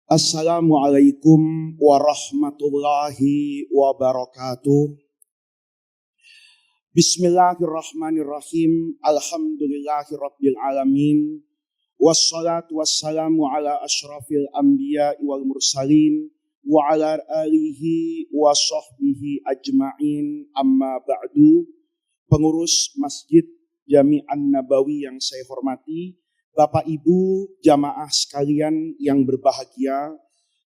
Assalamualaikum warahmatullahi wabarakatuh. Bismillahirrahmanirrahim. Alhamdulillahirabbil alamin. Wassalatu wassalamu ala asyrafil anbiya'i wal mursalin wa ala alihi wa sahbihi ajma'in. Amma ba'du. Pengurus Masjid Jami'an Nabawi yang saya hormati, Bapak Ibu jamaah sekalian yang berbahagia,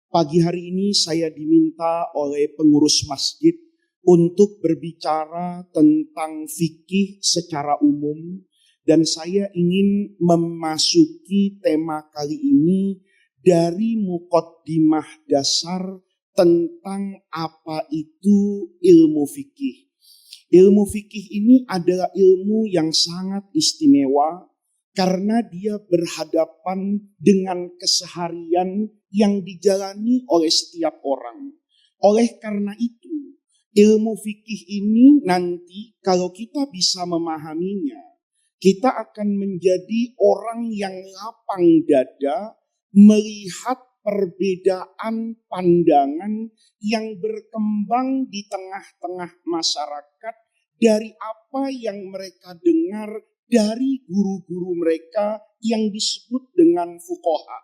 pagi hari ini saya diminta oleh pengurus masjid untuk berbicara tentang fikih secara umum, dan saya ingin memasuki tema kali ini dari muqaddimah dasar tentang apa itu ilmu fikih. Ilmu fikih ini adalah ilmu yang sangat istimewa karena dia berhadapan dengan keseharian yang dijalani oleh setiap orang. Oleh karena itu, ilmu fikih ini nanti kalau kita bisa memahaminya, kita akan menjadi orang yang lapang dada melihat perbedaan pandangan yang berkembang di tengah-tengah masyarakat dari apa yang mereka dengar dari guru-guru mereka yang disebut dengan fuqaha.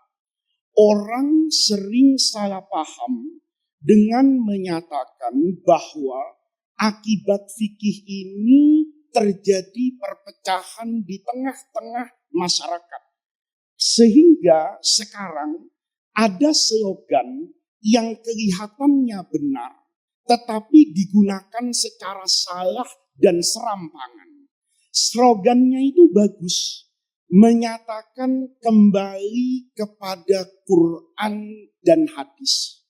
Orang sering salah paham dengan menyatakan bahwa akibat fikih ini terjadi perpecahan di tengah-tengah masyarakat. Sehingga sekarang ada slogan yang kelihatannya benar, tetapi digunakan secara salah dan serampangan. Slogannya itu bagus, menyatakan kembali kepada Quran dan hadis.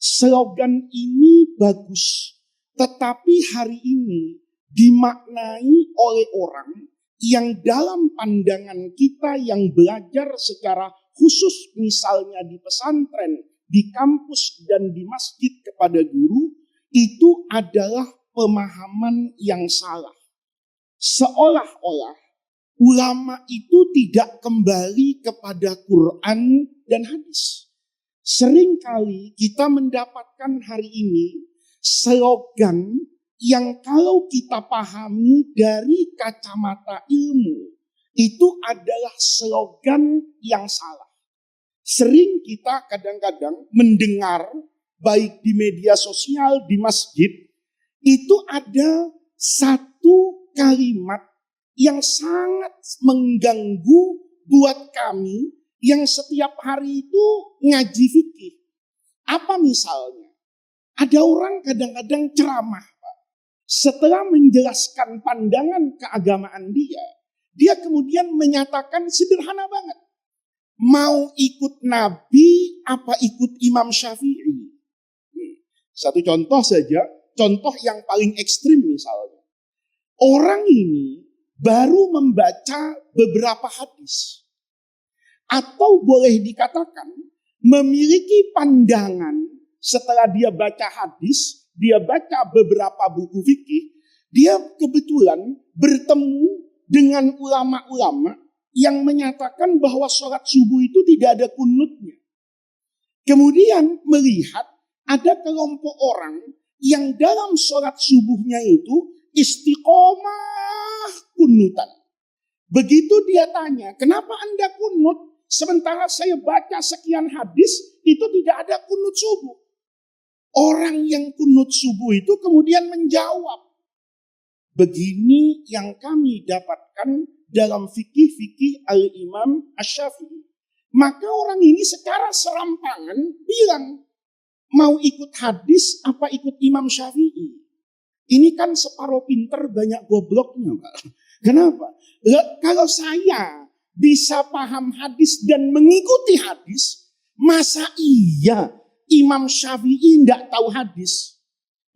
Slogan ini bagus, tetapi hari ini dimaknai oleh orang yang dalam pandangan kita yang belajar secara khusus, misalnya di pesantren, di kampus, dan di masjid kepada guru, itu adalah pemahaman yang salah. Seolah-olah ulama itu tidak kembali kepada Quran dan hadis. Seringkali kita mendapatkan hari ini slogan yang kalau kita pahami dari kacamata ilmu, itu adalah slogan yang salah. Sering kita kadang-kadang mendengar, baik di media sosial, di masjid, itu ada satu kalimat yang sangat mengganggu buat kami yang setiap hari itu ngaji fikih. Apa misalnya? Ada orang kadang-kadang ceramah, Pak. Setelah menjelaskan pandangan keagamaan dia kemudian menyatakan sederhana banget. Mau ikut Nabi apa ikut Imam Syafi'i? Satu contoh saja, contoh yang paling ekstrim misalnya. Orang ini baru membaca beberapa hadis. Atau boleh dikatakan memiliki pandangan setelah dia baca hadis, dia baca beberapa buku fikih, dia kebetulan bertemu dengan ulama-ulama yang menyatakan bahwa sholat subuh itu tidak ada kunutnya. Kemudian melihat ada kelompok orang yang dalam sholat subuhnya itu istiqomah kunutan. Begitu dia tanya, kenapa Anda kunut? Sementara saya baca sekian hadis, itu tidak ada kunut subuh. Orang yang kunut subuh itu kemudian menjawab, begini yang kami dapatkan dalam fikih-fikih Al-Imam Asy-Syafi'i. Maka orang ini secara serampangan bilang, mau ikut hadis apa ikut Imam Syafi'i? Ini kan separuh pinter banyak gobloknya, Pak. Kenapa? Kalau saya bisa paham hadis dan mengikuti hadis, masa iya Imam Syafi'i tidak tahu hadis?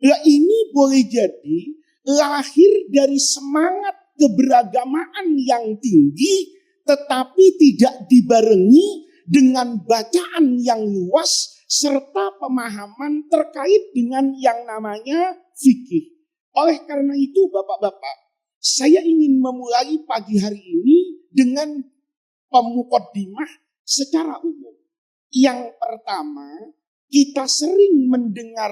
Ini boleh jadi lahir dari semangat keberagamaan yang tinggi, tetapi tidak dibarengi dengan bacaan yang luas serta pemahaman terkait dengan yang namanya fikih. Oleh karena itu, Bapak-bapak, saya ingin memulai pagi hari ini dengan pemuqaddimah secara umum. Yang pertama, kita sering mendengar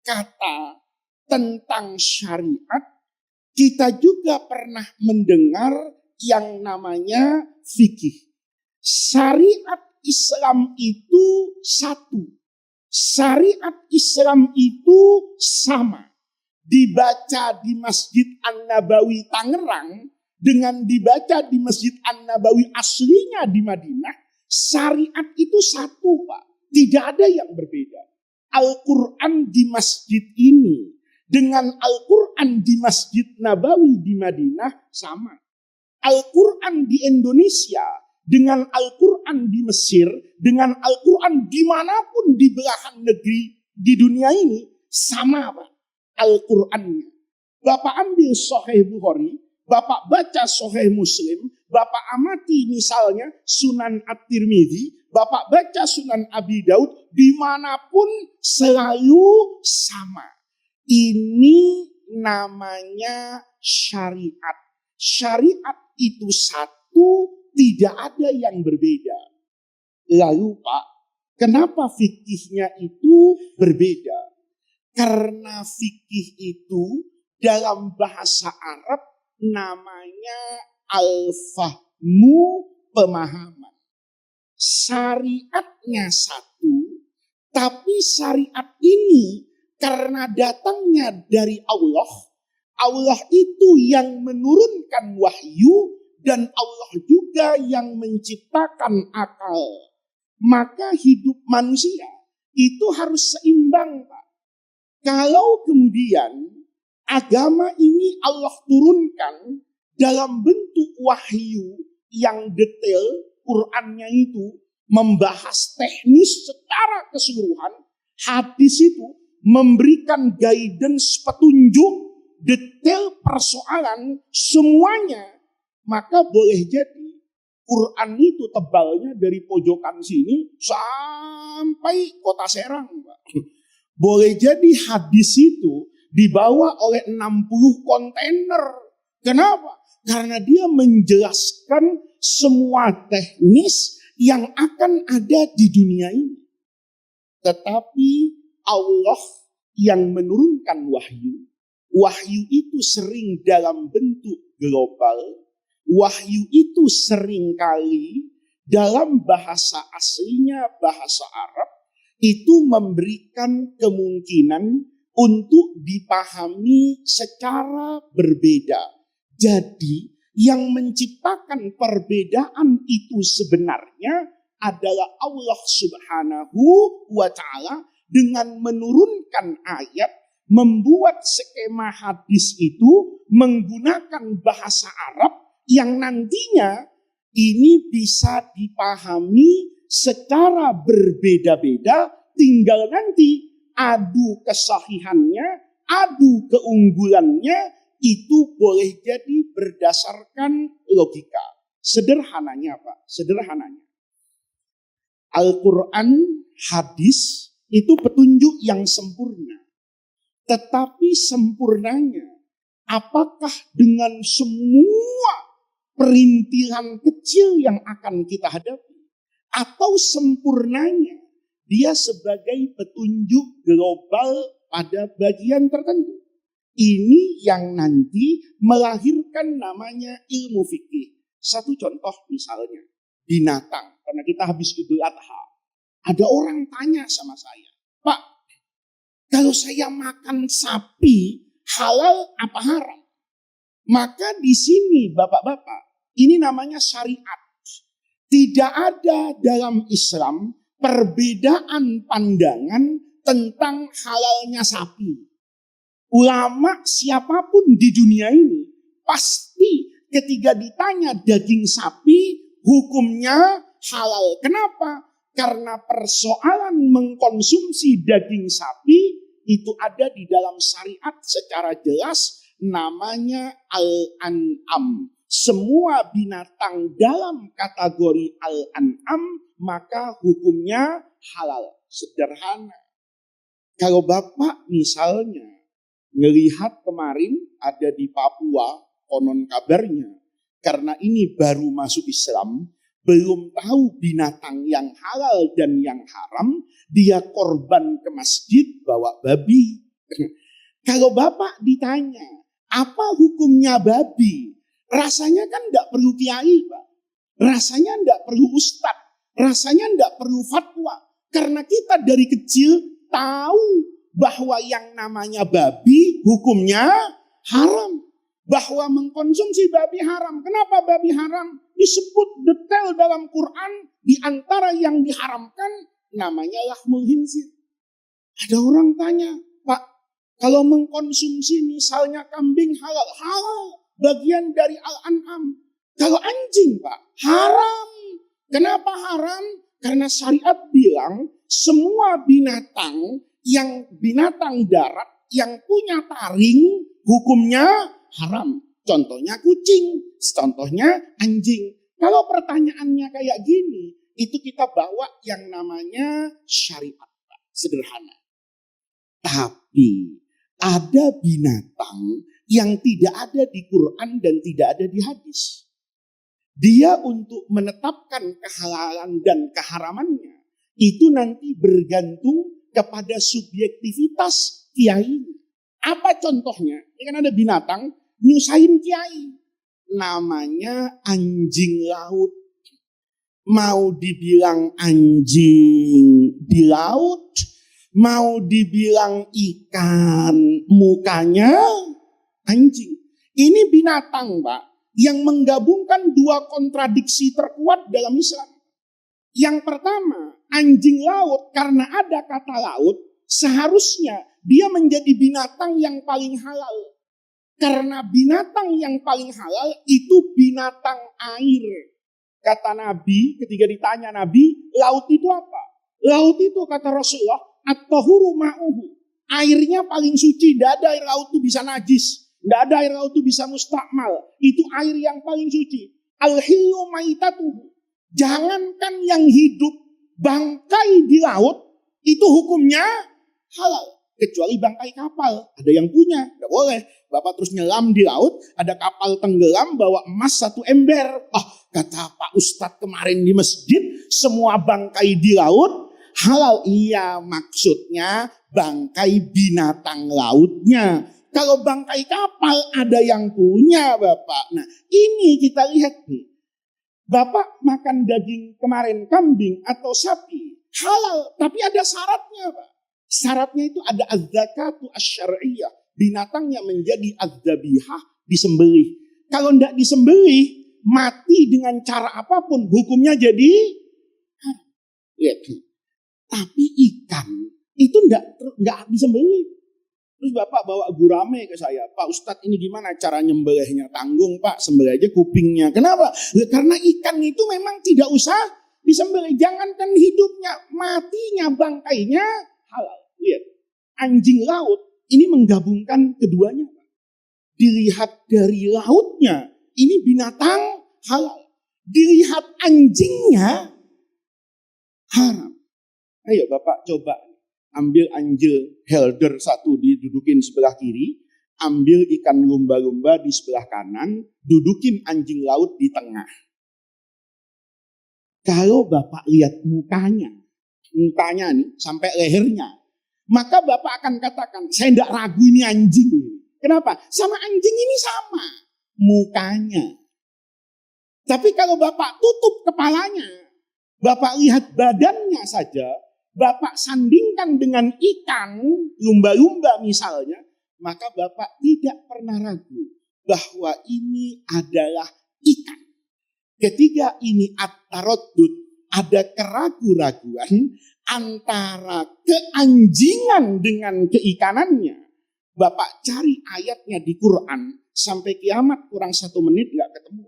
kata tentang syariat, kita juga pernah mendengar yang namanya fikih. Syariat Islam itu satu. Syariat Islam itu sama. Dibaca di Masjid An-Nabawi Tangerang dengan dibaca di Masjid An-Nabawi aslinya di Madinah, syariat itu satu, Pak. Tidak ada yang berbeda. Al-Quran di masjid ini dengan Al-Quran di Masjid Nabawi di Madinah sama. Al-Quran di Indonesia dengan Al-Quran di Mesir, dengan Al-Quran dimanapun di belahan negeri di dunia ini, sama, Pak. Al-Qurannya. Bapak ambil Sahih Bukhari, Bapak baca Sahih Muslim, Bapak amati misalnya Sunan At-Tirmidzi, Bapak baca Sunan Abi Daud, dimanapun selalu sama. Ini namanya syariat. Syariat itu satu, tidak ada yang berbeda. Lalu Pak, kenapa fikihnya itu berbeda? Karena fikih itu dalam bahasa Arab namanya al-fahmu, pemahaman. Syariatnya satu, tapi syariat ini karena datangnya dari Allah, Allah itu yang menurunkan wahyu dan Allah juga yang menciptakan akal. Maka hidup manusia itu harus seimbang, Pak. Kalau kemudian agama ini Allah turunkan dalam bentuk wahyu yang detail, Qur'annya itu membahas teknis secara keseluruhan, hadis itu memberikan guidance, petunjuk, detail persoalan semuanya, maka boleh jadi Quran itu tebalnya dari pojokan sini sampai kota Serang, Pak. Boleh jadi hadis itu dibawa oleh 60 kontainer. Kenapa? Karena dia menjelaskan semua teknis yang akan ada di dunia ini. Tetapi Allah yang menurunkan wahyu. Wahyu itu sering dalam bentuk global. Wahyu itu seringkali dalam bahasa aslinya, bahasa Arab, itu memberikan kemungkinan untuk dipahami secara berbeda. Jadi yang menciptakan perbedaan itu sebenarnya adalah Allah Subhanahu wa Ta'ala dengan menurunkan ayat, membuat skema hadis itu menggunakan bahasa Arab yang nantinya ini bisa dipahami secara berbeda-beda, tinggal nanti adu kesahihannya, adu keunggulannya, itu boleh jadi berdasarkan logika. Sederhananya Pak, sederhananya. Al-Quran, hadis, itu petunjuk yang sempurna. Tetapi sempurnanya, apakah dengan semua perintilan kecil yang akan kita hadapi? Atau sempurnanya dia sebagai petunjuk global pada bagian tertentu. Ini yang nanti melahirkan namanya ilmu fikih. Satu contoh misalnya, binatang. Karena kita habis Idul Adha. Ada orang tanya sama saya, Pak, kalau saya makan sapi halal apa haram? Maka di sini bapak-bapak, ini namanya syariat. Tidak ada dalam Islam perbedaan pandangan tentang halalnya sapi. Ulama siapapun di dunia ini pasti ketika ditanya daging sapi hukumnya halal. Kenapa? Karena persoalan mengkonsumsi daging sapi itu ada di dalam syariat secara jelas, namanya al-an'am. Semua binatang dalam kategori al-an'am maka hukumnya halal. Sederhana. Kalau Bapak misalnya melihat kemarin ada di Papua, konon kabarnya, karena ini baru masuk Islam, belum tahu binatang yang halal dan yang haram, dia korban ke masjid bawa babi. Kalau Bapak ditanya, apa hukumnya babi? Rasanya kan tidak perlu kiai, Pak. Rasanya tidak perlu ustadz. Rasanya tidak perlu fatwa. Karena kita dari kecil tahu bahwa yang namanya babi hukumnya haram. Bahwa mengkonsumsi babi haram. Kenapa babi haram? Disebut detail dalam Quran. Di antara yang diharamkan namanya lahmul khinzir. Ada orang tanya, Pak, kalau mengkonsumsi misalnya kambing halal. Halal, bagian dari al-an'am. Kalau anjing, Pak, haram. Kenapa haram? Karena syariat bilang semua binatang yang binatang darat yang punya taring hukumnya haram. Contohnya kucing, contohnya anjing. Kalau pertanyaannya kayak gini, itu kita bawa yang namanya syariat, Pak. Sederhana. Tapi ada binatang yang tidak ada di Quran dan tidak ada di hadis. Dia untuk menetapkan kehalalan dan keharamannya, itu nanti bergantung kepada subjektivitas kiai. Apa contohnya? Ini kan ada binatang nyusahin kiai. Namanya anjing laut. Mau dibilang anjing di laut, mau dibilang ikan, mukanya anjing. Ini binatang, Pak, yang menggabungkan dua kontradiksi terkuat dalam Islam. Yang pertama, anjing laut karena ada kata laut, seharusnya dia menjadi binatang yang paling halal. Karena binatang yang paling halal itu binatang air. Kata Nabi, ketika ditanya Nabi, laut itu apa? Laut itu kata Rasulullah, at-tahuru ma'uhu. Airnya paling suci, tidak ada air laut itu bisa najis. Tidak ada air laut itu bisa mustakmal. Itu air yang paling suci. Al-hilyu maitatuhu. Jangankan yang hidup, bangkai di laut, itu hukumnya halal. Kecuali bangkai kapal. Ada yang punya, tidak boleh. Bapak terus nyelam di laut, ada kapal tenggelam bawa emas 1 ember. Kata Pak Ustadz kemarin di masjid, semua bangkai di laut halal. Iya, maksudnya bangkai binatang lautnya. Kalau bangkai kapal ada yang punya, Bapak. Nah, ini kita lihat nih. Bapak makan daging kemarin kambing atau sapi halal, tapi ada syaratnya, Pak. Syaratnya itu ada az-zakatu asy-syar'iyyah. Binatang yang menjadi az-zabihah disembelih. Kalau tidak disembelih, mati dengan cara apapun hukumnya jadi lihat. Tapi ikan itu enggak disembelih. Terus Bapak bawa gurame ke saya, Pak Ustadz ini gimana cara nyembelihnya? Tanggung Pak, sembelih aja kupingnya. Kenapa? Karena ikan itu memang tidak usah disembelih. Jangankan hidupnya, matinya, bangkainya halal. Lihat, anjing laut ini menggabungkan keduanya. Dilihat dari lautnya, ini binatang halal. Dilihat anjingnya, haram. Ayo Bapak coba. Ambil anjing helder 1 didudukin sebelah kiri, ambil ikan lumba-lumba di sebelah kanan, dudukin anjing laut di tengah. Kalau Bapak lihat mukanya nih sampai lehernya, maka Bapak akan katakan, saya tidak ragu ini anjing. Kenapa? Sama anjing ini sama mukanya. Tapi kalau Bapak tutup kepalanya, Bapak lihat badannya saja, Bapak sandingkan dengan ikan, lumba-lumba misalnya, maka Bapak tidak pernah ragu bahwa ini adalah ikan. Ketika ini at-taraddud, ada keraguan-raguan antara keanjingan dengan keikanannya. Bapak cari ayatnya di Quran, sampai kiamat kurang 1 menit gak ketemu.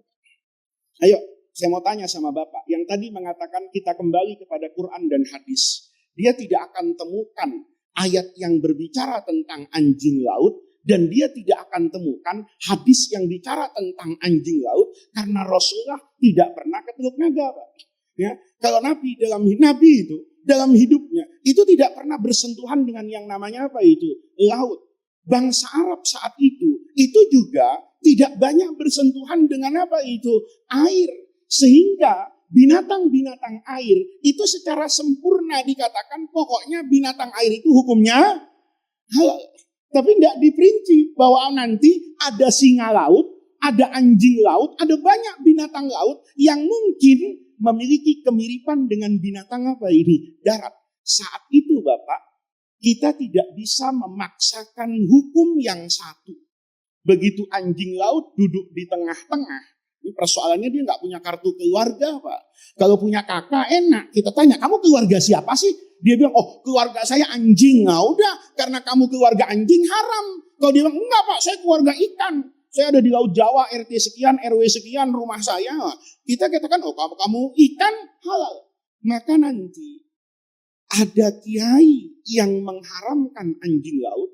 Ayo, saya mau tanya sama Bapak, yang tadi mengatakan kita kembali kepada Quran dan hadis. Dia tidak akan temukan ayat yang berbicara tentang anjing laut, dan dia tidak akan temukan hadis yang bicara tentang anjing laut, karena Rasulullah tidak pernah ke Teluk Naga, Pak. Ya, kalau Nabi dalam hidupnya itu tidak pernah bersentuhan dengan yang namanya apa itu laut. Bangsa Arab saat itu juga tidak banyak bersentuhan dengan apa itu air, sehingga binatang-binatang air itu secara sempurna dikatakan pokoknya binatang air itu hukumnya halal. Tapi tidak diperinci bahwa nanti ada singa laut, ada anjing laut, ada banyak binatang laut yang mungkin memiliki kemiripan dengan binatang apa ini? Darat. Saat itu Bapak, kita tidak bisa memaksakan hukum yang satu. Begitu anjing laut duduk di tengah-tengah, ini persoalannya dia nggak punya kartu keluarga Pak. Kalau punya kakak enak, kita tanya, kamu keluarga siapa sih? Dia bilang, oh keluarga saya anjing. Nah udah, karena kamu keluarga anjing haram. Kalau dia bilang, enggak Pak, saya keluarga ikan. Saya ada di Laut Jawa, RT sekian, RW sekian, rumah saya. Kita katakan, oh kamu ikan halal. Maka nanti ada kiai yang mengharamkan anjing laut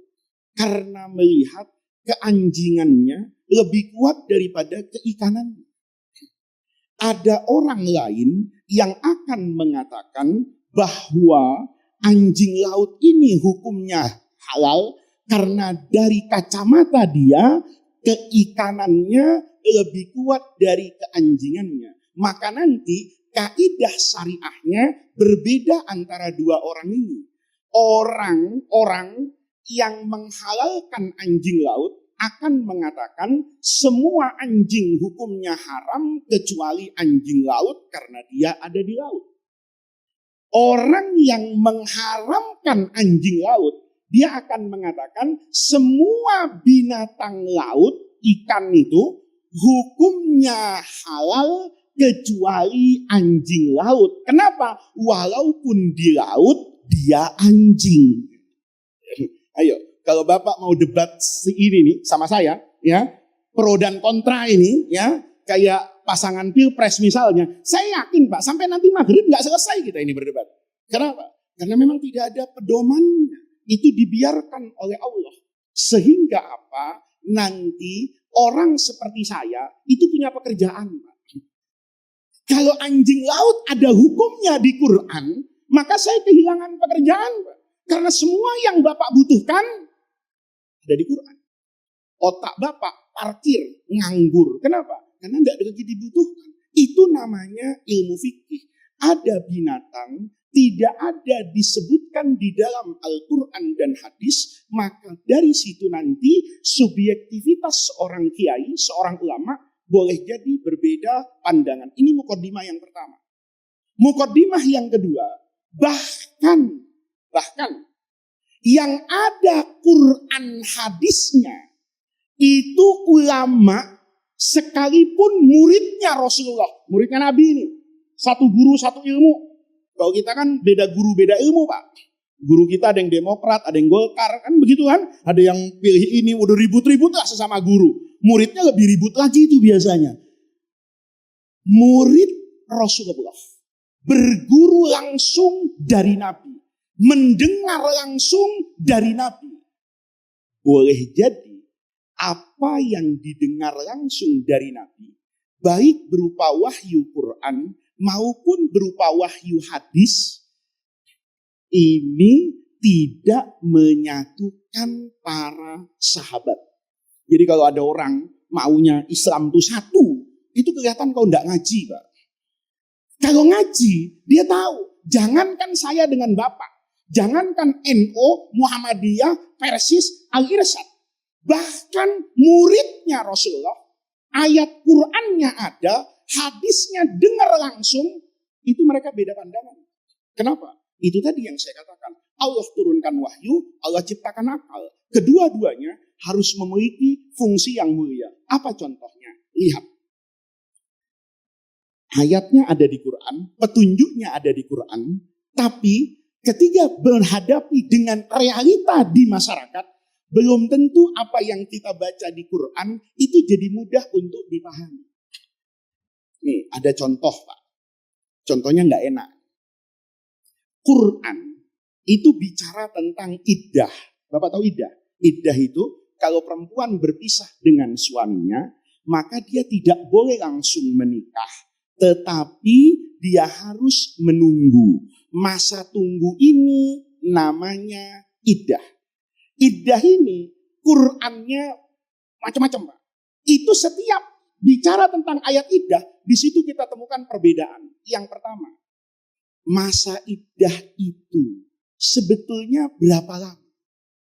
karena melihat keanjingannya lebih kuat daripada keikanannya. Ada orang lain yang akan mengatakan bahwa anjing laut ini hukumnya halal karena dari kacamata dia keikanannya lebih kuat dari keanjingannya. Maka nanti kaidah syariahnya berbeda antara dua orang ini. Orang yang menghalalkan anjing laut akan mengatakan semua anjing hukumnya haram kecuali anjing laut karena dia ada di laut. Orang yang mengharamkan anjing laut, dia akan mengatakan semua binatang laut, ikan itu hukumnya halal kecuali anjing laut. Kenapa? Walaupun di laut dia anjing. Ayo, kalau Bapak mau debat ini nih sama saya, ya, pro dan kontra ini, ya, kayak pasangan pilpres misalnya, saya yakin Pak, sampai nanti maghrib nggak selesai kita ini berdebat. Kenapa? Karena memang tidak ada pedomannya. Itu dibiarkan oleh Allah. Sehingga apa? Nanti orang seperti saya itu punya pekerjaan Pak. Kalau anjing laut ada hukumnya di Quran, maka saya kehilangan pekerjaan Pak. Karena semua yang Bapak butuhkan ada di Quran. Otak Bapak parkir, nganggur. Kenapa? Karena tidak lagi dibutuhkan. Itu namanya ilmu fikih. Ada binatang tidak ada disebutkan di dalam Al-Quran dan hadis, maka dari situ nanti subjektivitas seorang kiai, seorang ulama boleh jadi berbeda pandangan. Ini mukaddimah yang pertama. Mukaddimah yang kedua, bahkan yang ada Quran hadisnya itu ulama sekalipun muridnya Rasulullah, muridnya Nabi ini, satu guru satu ilmu. Kalau kita kan beda guru beda ilmu Pak. Guru kita ada yang Demokrat, ada yang Golkar, kan begitu kan? Ada yang pilih ini udah ribut-ribut lah sesama guru. Muridnya lebih ribut lagi itu biasanya. Murid Rasulullah berguru langsung dari Nabi, mendengar langsung dari Nabi. Boleh jadi apa yang didengar langsung dari Nabi, baik berupa wahyu Quran maupun berupa wahyu hadis, ini tidak menyatukan para sahabat. Jadi kalau ada orang maunya Islam itu satu, itu kelihatan kalau tidak ngaji Pak. Kalau ngaji, dia tahu, jangankan saya dengan Bapak, jangankan NU, Muhammadiyah, Persis, Al-Irsyad, bahkan muridnya Rasulullah, ayat Qur'annya ada, hadisnya dengar langsung, itu mereka beda pandangan. Kenapa? Itu tadi yang saya katakan. Allah turunkan wahyu, Allah ciptakan akal. Kedua-duanya harus memiliki fungsi yang mulia. Apa contohnya? Lihat. Ayatnya ada di Quran, petunjuknya ada di Quran, tapi ketika berhadapi dengan realita di masyarakat, belum tentu apa yang kita baca di Quran itu jadi mudah untuk dipahami. Nih, ada contoh Pak. Contohnya nggak enak. Quran itu bicara tentang iddah. Bapak tahu iddah? Iddah itu kalau perempuan berpisah dengan suaminya, maka dia tidak boleh langsung menikah. Tetapi dia harus menunggu. Masa tunggu ini namanya iddah. Iddah ini Qurannya macam-macam Pak. Itu setiap bicara tentang ayat iddah, di situ kita temukan perbedaan. Yang pertama, masa iddah itu sebetulnya berapa lama?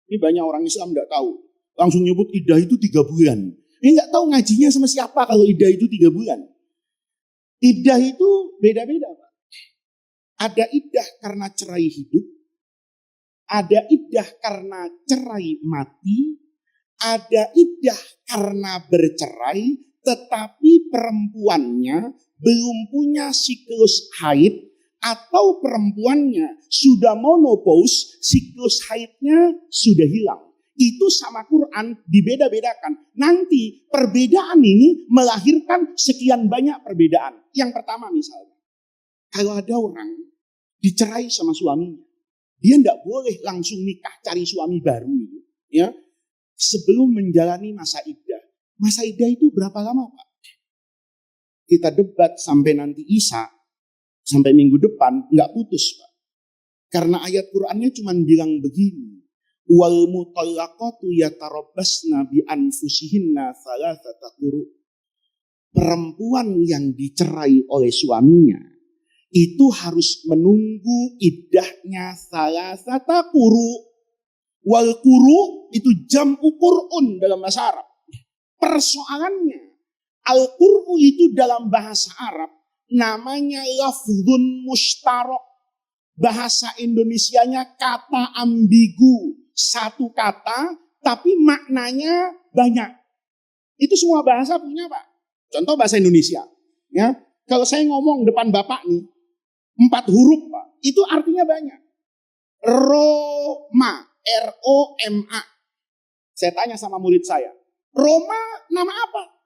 Ini banyak orang Islam nggak tahu. Langsung nyebut iddah itu 3 bulan. Ini nggak tahu ngajinya sama siapa kalau iddah itu 3 bulan. Iddah itu beda-beda, Pak. Ada iddah karena cerai hidup, ada iddah karena cerai mati, ada iddah karena bercerai, tetapi perempuannya belum punya siklus haid, atau perempuannya sudah menopause, siklus haidnya sudah hilang. Itu sama Quran dibeda-bedakan. Nanti perbedaan ini melahirkan sekian banyak perbedaan. Yang pertama misalnya, kalau ada orang dicerai sama suaminya, dia tidak boleh langsung nikah cari suami baru. Ya, sebelum menjalani masa iddah. Masa iddah itu berapa lama, Pak? Kita debat sampai nanti Isya, sampai minggu depan, nggak putus, Pak. Karena ayat Qur'annya cuma bilang begini. Wal mutallaqatu yatarabbasna bi anfusihinna thalathata quru. Perempuan yang dicerai oleh suaminya itu harus menunggu iddahnya thalathata quru. Wal quru itu jam'u qur'un dalam bahasa Arab. Persoalannya, al-qur'u itu dalam bahasa Arab namanya lafdzun mustarok. Bahasa Indonesianya kata ambigu. Satu kata, tapi maknanya banyak. Itu semua bahasa punya, Pak. Contoh bahasa Indonesia. Ya, kalau saya ngomong depan Bapak nih, 4 huruf, Pak. Itu artinya banyak. Roma, R-O-M-A. Saya tanya sama murid saya, Roma nama apa?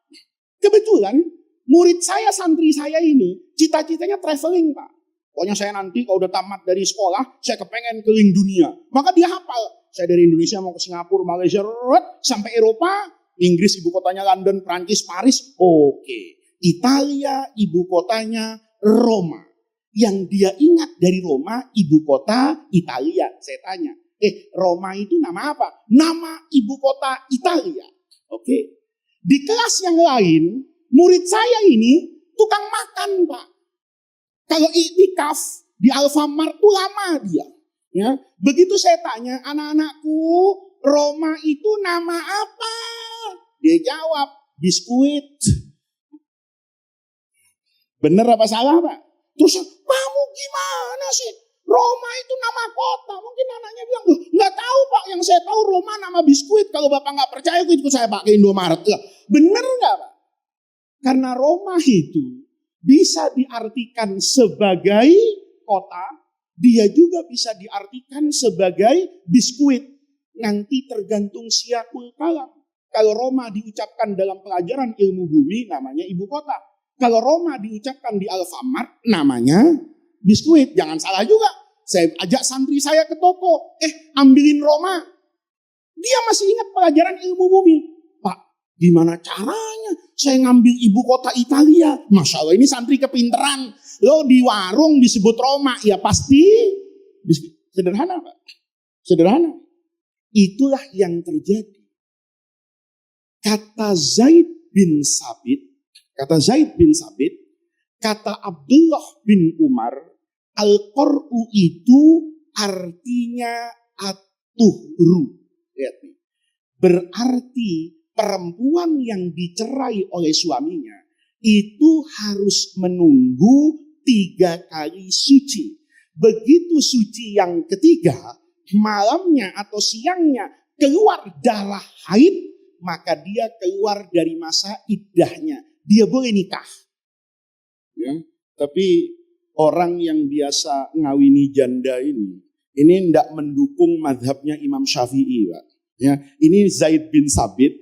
Kebetulan murid saya, santri saya ini, cita-citanya traveling, Pak. Pokoknya saya nanti kalau udah tamat dari sekolah, saya kepengen keliling dunia. Maka dia hafal. Saya dari Indonesia mau ke Singapura, Malaysia, sampai Eropa, Inggris ibu kotanya London, Prancis, Paris, oke. Italia ibu kotanya Roma. Yang dia ingat dari Roma, ibu kota Italia. Saya tanya, Roma itu nama apa? Nama ibu kota Italia. Oke. Di kelas yang lain, murid saya ini tukang makan, Pak. Kalau iktikaf di Alfamart tuh lama dia. Ya, begitu saya tanya, anak-anakku, Roma itu nama apa? Dia jawab, biskuit. Bener apa salah, Pak? Terus, kamu gimana sih? Roma itu nama kota. Mungkin anaknya bilang, nggak tahu, Pak. Yang saya tahu Roma nama biskuit. Kalau Bapak nggak percaya, ikut saya pakai Indomaret. Bener nggak, Pak? Karena Roma itu bisa diartikan sebagai kota, dia juga bisa diartikan sebagai biskuit. Nanti tergantung siakul kalam. Kalau Roma diucapkan dalam pelajaran ilmu bumi, namanya ibu kota. Kalau Roma diucapkan di Alfamart, namanya biskuit. Jangan salah juga. Saya ajak santri saya ke toko. Ambilin Roma. Dia masih ingat pelajaran ilmu bumi. Pak, gimana caranya? Saya ngambil ibu kota Italia. Masya Allah, ini santri kepinteran. Lo di warung disebut Roma, ya pasti sederhana, Pak. Sederhana. Itulah yang terjadi. Kata Zaid bin Sabit, kata Abdullah bin Umar, Al-Qur'u itu artinya at-tuhru. Lihat nih. Berarti perempuan yang dicerai oleh suaminya itu harus menunggu 3 kali suci. Begitu suci yang ketiga, malamnya atau siangnya keluar darah haid, maka dia keluar dari masa iddahnya. Dia boleh nikah. Ya, tapi orang yang biasa ngawini janda ini tidak mendukung madhabnya Imam Syafi'i, Pak. Ya, ini Zaid bin Sabit,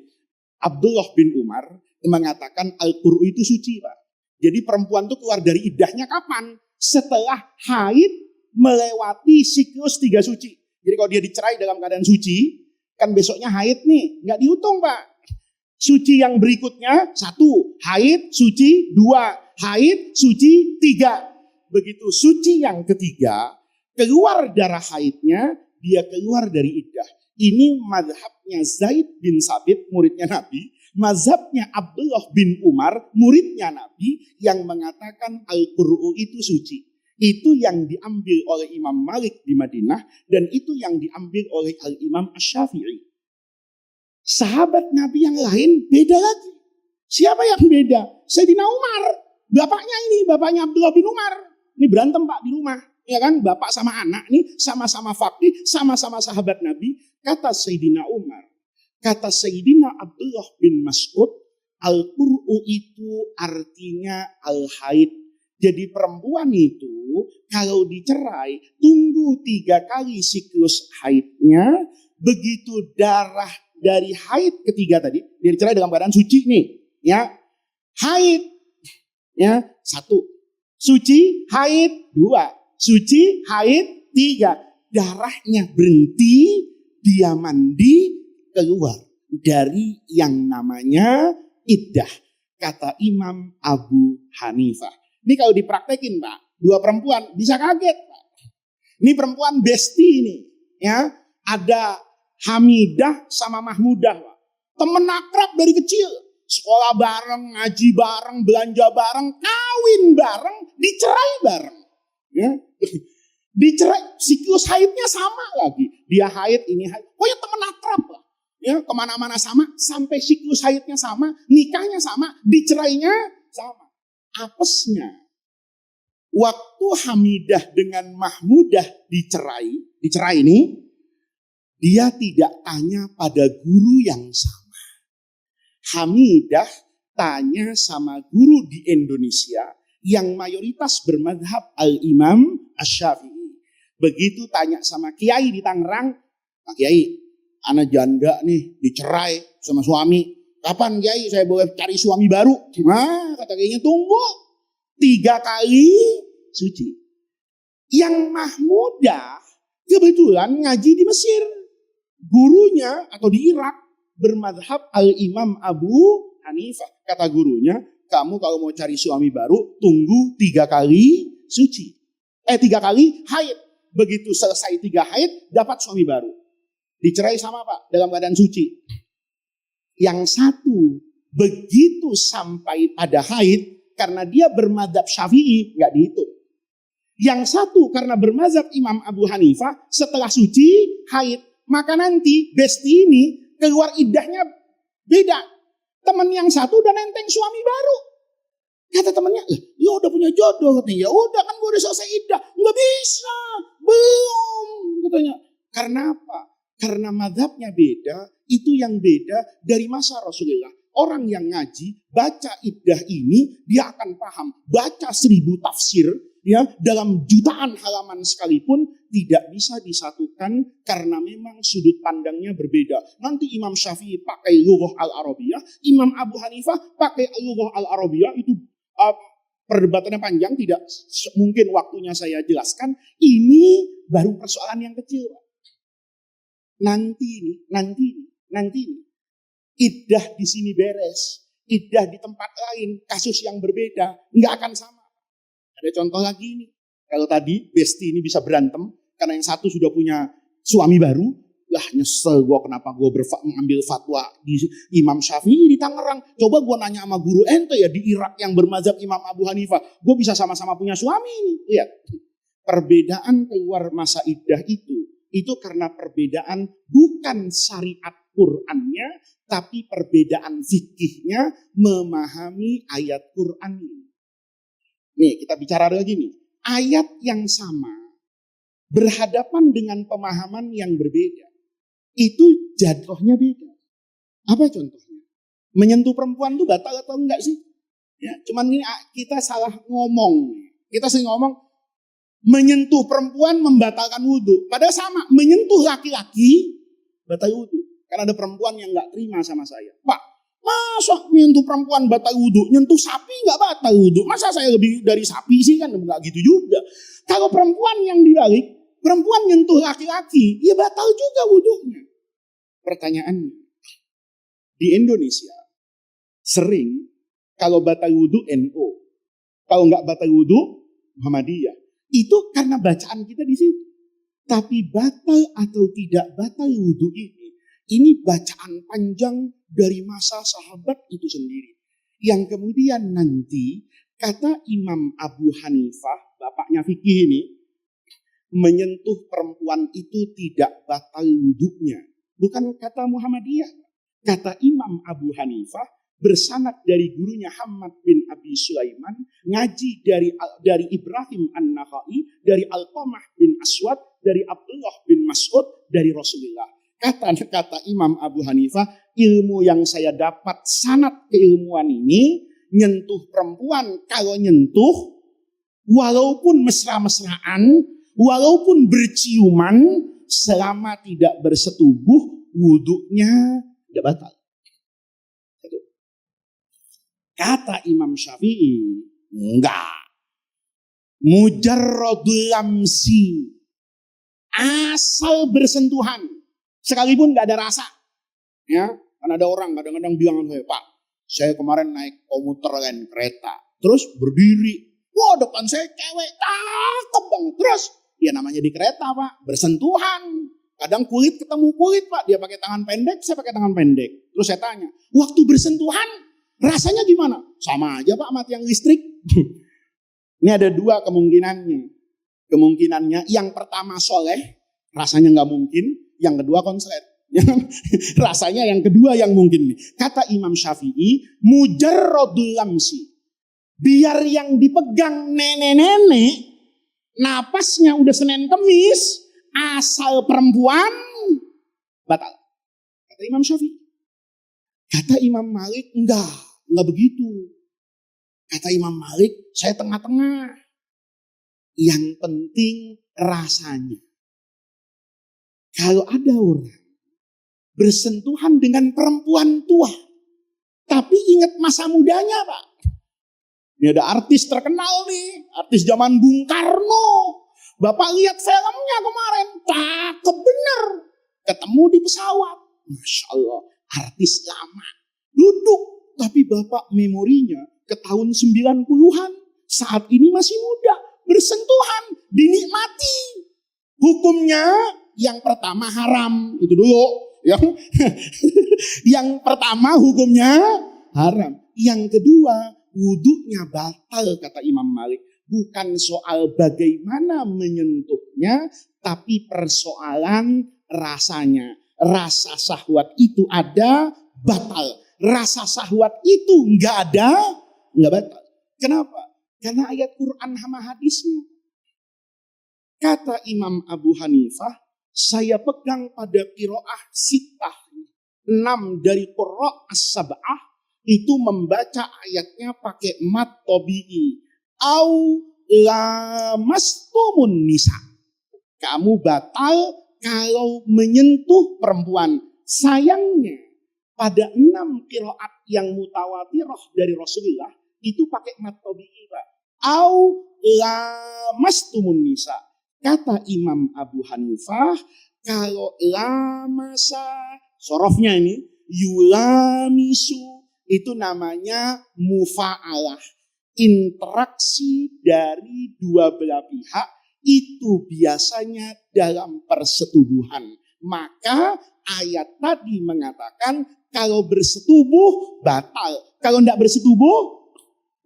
Abdullah bin Umar mengatakan Al-Qur'u itu suci, Pak. Jadi perempuan itu keluar dari iddahnya kapan? Setelah haid melewati siklus 3 suci. Jadi kalau dia dicerai dalam keadaan suci, kan besoknya haid nih, nggak dihitung, Pak. Suci yang berikutnya 1, haid, suci 2, haid, suci 3. Begitu suci yang ketiga, keluar darah haidnya, dia keluar dari iddah. Ini madhabnya Zaid bin Sabit, muridnya Nabi, Mazhabnya Abdullah bin Umar, muridnya Nabi, yang mengatakan Al-Qur'u itu suci. Itu yang diambil oleh Imam Malik di Madinah, dan itu yang diambil oleh Al-Imam Asy-Syafi'i. Sahabat Nabi yang lain beda lagi. Siapa yang beda? Sayyidina Umar. Bapaknya Abdullah bin Umar. Ini berantem Pak di rumah. Ya kan, bapak sama anak nih, sama-sama faqih, sama-sama sahabat Nabi. Kata Sayyidina Umar, kata Sayyidina Abdullah bin Mas'ud, Al-Qur'u itu artinya al-haid. Jadi perempuan itu kalau dicerai, tunggu 3 kali siklus haidnya, begitu darah dari haid ketiga tadi, dia dicerai dalam keadaan suci nih, ya. Haid, ya, 1. Suci, haid, 2. Suci, haid, 3. Darahnya berhenti, dia mandi, keluar dari yang namanya iddah. Kata Imam Abu Hanifah. Ini kalau dipraktekin Pak, 2 perempuan bisa kaget Pak. Ini perempuan besti ini, ya. Ada Hamidah sama Mahmudah Pak. Temen akrab dari kecil. Sekolah bareng, ngaji bareng, belanja bareng, kawin bareng, dicerai bareng. Ya. Dicerai, siklus haidnya sama lagi. Dia haid, ini haid. Pokoknya temen akrab lah. Ya, kemana-mana sama, sampai siklus haidnya sama, nikahnya sama, dicerainya sama. Apesnya, waktu Hamidah dengan Mahmudah dicerai ini, dia tidak tanya pada guru yang sama. Hamidah tanya sama guru di Indonesia yang mayoritas bermadhab Al-Imam Asy-Syafi'i. Begitu tanya sama kiai di Tangerang, Pak Kiai, ana janda nih dicerai sama suami. Kapan Kiai saya boleh cari suami baru? Nah, kata kiainya tunggu 3 kali suci. Yang Mahmudah kebetulan ngaji di Mesir. Gurunya atau di Irak bermadhab Al-Imam Abu Hanifah. Kata gurunya, kamu kalau mau cari suami baru, tunggu 3 kali suci. 3 kali haid. Begitu selesai 3 haid, dapat suami baru. Dicerai sama Pak, dalam keadaan suci. Yang satu, begitu sampai pada haid, karena dia bermadzhab Syafi'i, nggak dihitung. Yang satu, karena bermadzhab Imam Abu Hanifah, setelah suci, haid. Maka nanti, besti ini, keluar iddahnya beda. Teman yang satu udah nenteng suami baru. Kata temannya, ya udah punya jodoh. Katanya, ya udah kan gue udah selesai iddah. Nggak bisa, belum. Katanya, karena apa? Karena madhabnya beda, itu yang beda dari masa Rasulullah. Orang yang ngaji, baca iddah ini, dia akan paham. Baca 1000 tafsir, ya, dalam jutaan halaman sekalipun, tidak bisa disatukan karena memang sudut pandangnya berbeda. Nanti Imam Syafi'i pakai lughah al-Arabiyah, Imam Abu Hanifah pakai lughah al-Arabiyah, itu perdebatannya panjang, tidak mungkin waktunya saya jelaskan. Ini baru persoalan yang kecil. Nanti ini. Iddah di sini beres, iddah di tempat lain, kasus yang berbeda, nggak akan sama. Ada contoh lagi ini. Kalau tadi besti ini bisa berantem, karena yang satu sudah punya suami baru, lah nyesel gue kenapa gue mengambil fatwa di Imam Syafi'i di Tangerang. Coba gue nanya sama guru ente ya di Irak yang bermadzhab Imam Abu Hanifah, gue bisa sama-sama punya suami ini. Lihat, perbedaan keluar masa iddah itu karena perbedaan bukan syariat Qur'annya, tapi perbedaan fikihnya memahami ayat Qur'an ini. Nih, kita bicara lagi nih. Ayat yang sama berhadapan dengan pemahaman yang berbeda. Itu jatuhnya beda. Apa contohnya? Menyentuh perempuan itu batal atau enggak sih? Ya, cuman ini kita salah ngomong. Kita sering ngomong menyentuh perempuan membatalkan wudhu. Padahal sama, menyentuh laki-laki batal wudhu. Karena ada perempuan yang enggak terima sama saya. Pak, masa menyentuh perempuan batal wudhu? Nyentuh sapi enggak batal wudhu? Masa saya lebih dari sapi sih? Kan enggak gitu juga. Kalau perempuan yang dibalik, perempuan nyentuh laki-laki, ya batal juga wudhunya. Pertanyaannya, di Indonesia sering kalau batal wudhu NU, kalau enggak batal wudhu Muhammadiyah. Itu karena bacaan kita di situ. Tapi batal atau tidak batal wudhu ini bacaan panjang dari masa sahabat itu sendiri. Yang kemudian nanti kata Imam Abu Hanifah, bapaknya fikih ini, menyentuh perempuan itu tidak batal wudhunya. Bukan kata Muhammadiyah. Kata Imam Abu Hanifah bersanad dari gurunya Hamad bin Abi Sulaiman, ngaji dari Ibrahim An-Nakhai, dari Alqamah bin Aswad, dari Abdullah bin Mas'ud, dari Rasulullah. Kata Imam Abu Hanifah, ilmu yang saya dapat sanad keilmuan ini, nyentuh perempuan kalau nyentuh, walaupun mesra-mesraan, walaupun berciuman, selama tidak bersetubuh, wudhunya tidak batal. Kata Imam Syafi'i, enggak. Mujarradul lamsi, asal bersentuhan, sekalipun nggak ada rasa. Ya, kan ada orang kadang-kadang bilang, Pak, saya kemarin naik komuter lain kereta, terus berdiri, wah depan saya cewek, cakep banget. Terus, dia namanya di kereta Pak, bersentuhan. Kadang kulit ketemu kulit Pak, dia pakai tangan pendek, saya pakai tangan pendek. Terus saya tanya, waktu bersentuhan, rasanya gimana? Sama aja Pak, mati yang listrik. Ini ada dua kemungkinannya. Kemungkinannya yang pertama soleh, rasanya nggak mungkin. Yang kedua konslet. Rasanya yang kedua yang mungkin. Kata Imam Syafi'i, mujarradul lamsi. Biar yang dipegang nenek-nenek, napasnya udah Senin Kemis, asal perempuan, batal. Kata Imam Syafi'i. Kata Imam Malik, enggak begitu. Kata Imam Malik, saya tengah-tengah. Yang penting rasanya. Kalau ada orang bersentuhan dengan perempuan tua, tapi ingat masa mudanya Pak. Ini ada artis terkenal nih, artis zaman Bung Karno. Bapak lihat filmnya kemarin, cakep bener. Ketemu di pesawat, Masya Allah, artis lama. Duduk, tapi Bapak memorinya ke tahun 90-an. Saat ini masih muda, bersentuhan, dinikmati. Hukumnya yang pertama haram, itu dulu. Yang pertama hukumnya haram. Yang kedua, wudhunya batal kata Imam Malik. Bukan soal bagaimana menyentuhnya, tapi persoalan rasanya. Rasa syahwat itu ada, batal. Rasa syahwat itu enggak ada, enggak batal. Kenapa? Karena ayat Quran sama hadisnya. Kata Imam Abu Hanifah, saya pegang pada qiraah sittah. 6 dari qurra as-sab'ah itu membaca ayatnya pakai mat tabi'i. Au lamastumun nisa. Kamu batal kalau menyentuh perempuan. Sayangnya pada 6 qiraat yang mutawatirah dari Rasulullah itu pakai mat tabi'i Pak. Au lamastumun nisa. Kata Imam Abu Hanifah, kalau lamasa, sorofnya ini, yulamisu, itu namanya mufa'alah. Interaksi dari dua belah pihak, itu biasanya dalam persetubuhan. Maka ayat tadi mengatakan, kalau bersetubuh, batal. Kalau tidak bersetubuh,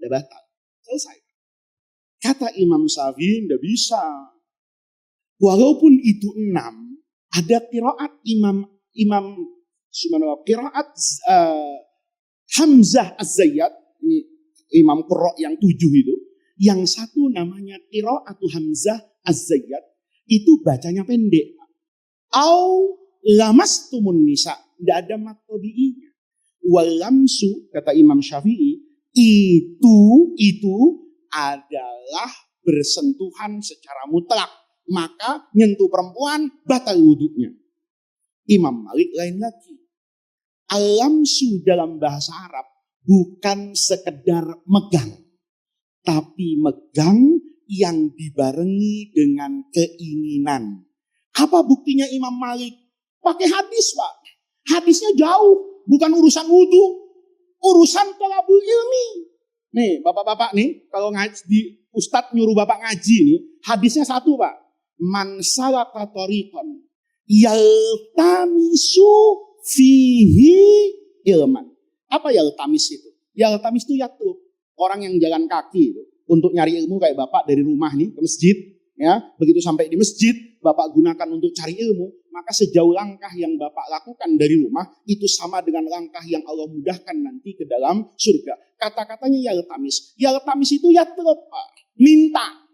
tidak batal. Selesai. Kata Imam Syafi'i, tidak bisa. Walaupun itu 6, ada qiraat qiraat Hamzah Az-Zayyad, ini Imam Qurra yang 7 itu, yang satu namanya qiraatu Hamzah Az-Zayyad, itu bacanya pendek. Au lamastumun nisa, tidak ada mat tabi'inya. Wal lamsu, kata Imam Syafi'i, itu adalah bersentuhan secara mutlak. Maka nyentuh perempuan batal wudhunya. Imam Malik lain lagi. Al-lamsu dalam bahasa Arab bukan sekedar megang, tapi megang yang dibarengi dengan keinginan. Apa buktinya Imam Malik? Pakai hadis Pak. Hadisnya jauh, bukan urusan wudhu, urusan thalabul ilmi. Nih bapak-bapak nih, kalau ngaji, Ustadz nyuruh bapak ngaji nih, hadisnya satu Pak. Man salaka tariqan yaltamisu fihi ilman. Apa yaltamis itu? Yaltamis itu yatlub. Orang yang jalan kaki itu untuk nyari ilmu kayak Bapak dari rumah nih ke masjid, ya. Begitu sampai di masjid, Bapak gunakan untuk cari ilmu, maka sejauh langkah yang Bapak lakukan dari rumah itu sama dengan langkah yang Allah mudahkan nanti ke dalam surga. Kata-katanya yaltamis. Yaltamis itu yatlub, Pak. Minta.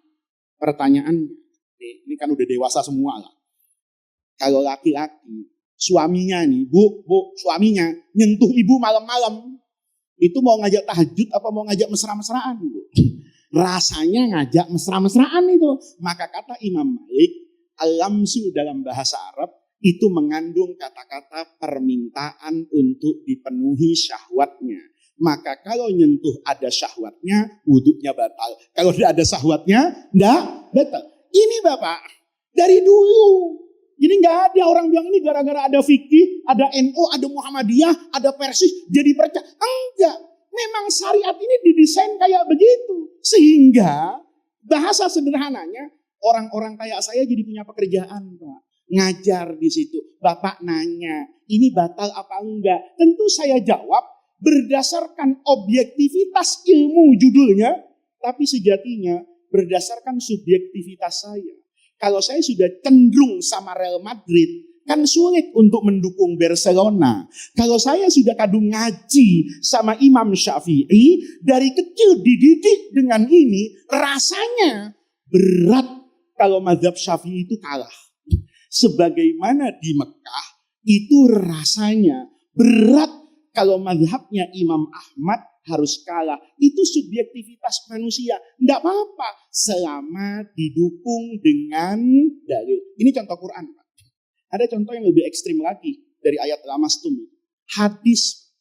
Pertanyaannya, ini kan udah dewasa semua lah. Kalau laki-laki, suaminya nih, bu, suaminya nyentuh ibu malam-malam, itu mau ngajak tahajud apa mau ngajak mesra-mesraan? Rasanya ngajak mesra-mesraan itu. Maka kata Imam Malik, al-lamsu dalam bahasa Arab itu mengandung kata-kata permintaan untuk dipenuhi syahwatnya. Maka kalau nyentuh ada syahwatnya, wudhunya batal. Kalau tidak ada syahwatnya, tidak batal. Ini Bapak, dari dulu. Jadi nggak ada orang bilang ini gara-gara ada fikih, ada NU, ada Muhammadiyah, ada Persis, jadi percaya. Enggak, memang syariat ini didesain kayak begitu. Sehingga bahasa sederhananya, orang-orang kayak saya jadi punya pekerjaan, Pak. Ngajar di situ. Bapak nanya, ini batal apa enggak? Tentu saya jawab berdasarkan objektivitas ilmu judulnya, tapi sejatinya berdasarkan subjektivitas saya. Kalau saya sudah cenderung sama Real Madrid, kan sulit untuk mendukung Barcelona. Kalau saya sudah kadung ngaji sama Imam Syafi'i, dari kecil dididik dengan ini, rasanya berat kalau mazhab Syafi'i itu kalah. Sebagaimana di Mekah, itu rasanya berat kalau mazhabnya Imam Ahmad harus kalah. Itu subjektivitas manusia. Tidak apa-apa selama didukung dengan dalil. Ini contoh Quran, Pak. Ada contoh yang lebih ekstrim lagi dari ayat lamastum. Hadis.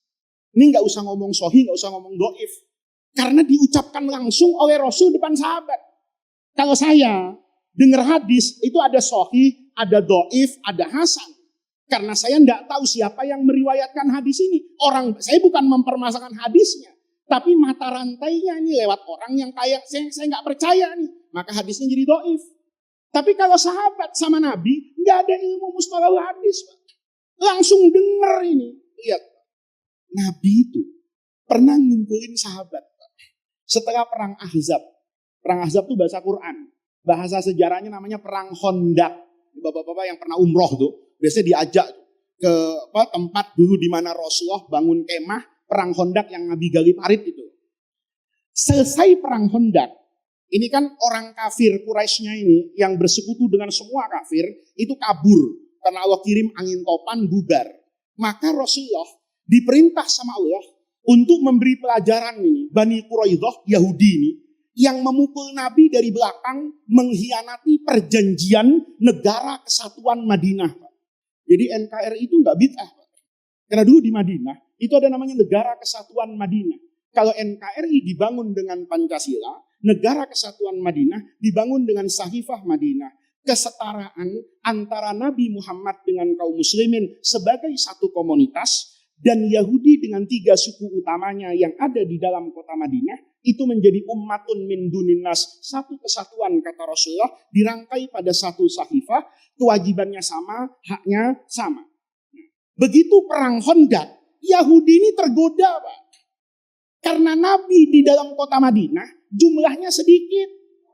Ini nggak usah ngomong sahih, nggak usah ngomong doif. Karena diucapkan langsung oleh Rasul depan sahabat. Kalau saya dengar hadis, itu ada sahih, ada doif, ada hasan. Karena saya tidak tahu siapa yang meriwayatkan hadis ini. Saya bukan mempermasalahkan hadisnya. Tapi mata rantainya ini lewat orang yang kayak saya nggak percaya nih. Maka hadisnya jadi doif. Tapi kalau sahabat sama Nabi, nggak ada ilmu mustalah hadis, Pak. Langsung denger ini. Lihat, Nabi itu pernah ngumpulin sahabat, Pak. Setelah perang Ahzab. Perang Ahzab itu bahasa Quran. Bahasa sejarahnya namanya perang Khandaq. Bapak-bapak yang pernah umroh tuh. Biasanya diajak ke tempat dulu di mana Rasulullah bangun kemah perang Khandaq yang Nabi gali parit itu. Selesai perang Khandaq, ini kan orang kafir Quraisynya ini yang bersekutu dengan semua kafir itu kabur karena Allah kirim angin topan bubar. Maka Rasulullah diperintah sama Allah untuk memberi pelajaran ini Bani Quraidah Yahudi ini yang memukul Nabi dari belakang mengkhianati perjanjian negara kesatuan Madinah. Jadi NKRI itu nggak bid'ah. Karena dulu di Madinah, itu ada namanya Negara Kesatuan Madinah. Kalau NKRI dibangun dengan Pancasila, Negara Kesatuan Madinah dibangun dengan Sahifah Madinah. Kesetaraan antara Nabi Muhammad dengan kaum muslimin sebagai satu komunitas, dan Yahudi dengan 3 suku utamanya yang ada di dalam kota Madinah, itu menjadi ummatun min duninnas, satu kesatuan kata Rasulullah, dirangkai pada satu sahifah, kewajibannya sama, haknya sama. Begitu perang Khandaq, Yahudi ini tergoda, Pak. Karena Nabi di dalam kota Madinah jumlahnya sedikit.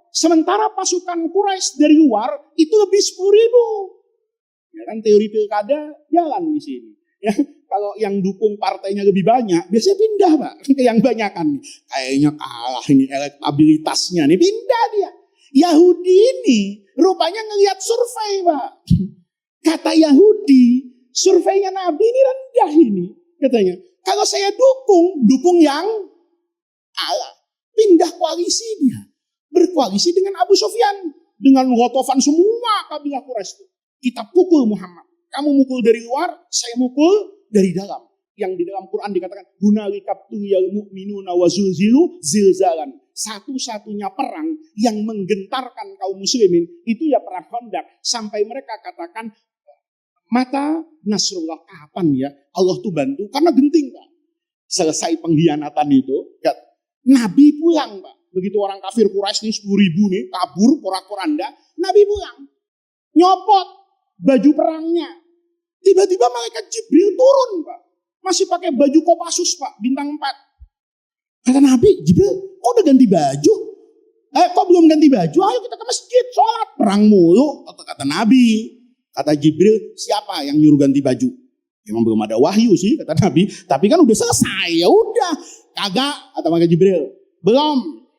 Sementara pasukan Quraisy dari luar itu lebih 10.000. Ya kan teori pilkada jalan di sini. Ya, kalau yang dukung partainya lebih banyak, biasanya pindah, Pak, ke yang banyakan. Kayaknya kalah ini elektabilitasnya nih, pindah dia. Yahudi ini rupanya ngelihat survei, Pak. Kata Yahudi, surveinya Nabi ini rendah ini. Katanya, kalau saya dukung yang Allah. Pindah koalisi dia. Berkoalisi dengan Abu Sufyan. Dengan Ghatafan semua kabilah Quraisy. Kita pukul Muhammad. Kamu mukul dari luar, saya mukul dari dalam. Yang di dalam Quran dikatakan, hunalikabtuliyal mu'minuna wa zulzilu zilzalan. Satu-satunya perang yang menggentarkan kaum muslimin, itu ya perang Khandaq. Sampai mereka katakan, mata Nasrullah, kapan ya Allah tuh bantu? Karena genting, Pak. Selesai pengkhianatan itu, Nabi pulang, Pak. Begitu orang kafir Quraisy nih 10.000 nih, kabur, porak-poranda, Nabi pulang. Nyopot baju perangnya. Tiba-tiba malaikat Jibril turun, Pak. Masih pakai baju Kopassus Pak, bintang 4. Kata Nabi, Jibril, kok udah ganti baju? Kok belum ganti baju? Ayo kita ke masjid, sholat. Perang mulu, kata Nabi. Kata Jibril, siapa yang nyuruh ganti baju? Memang belum ada wahyu sih, kata Nabi. Tapi kan udah selesai, ya udah. Kagak, kata maka Jibril. Belum.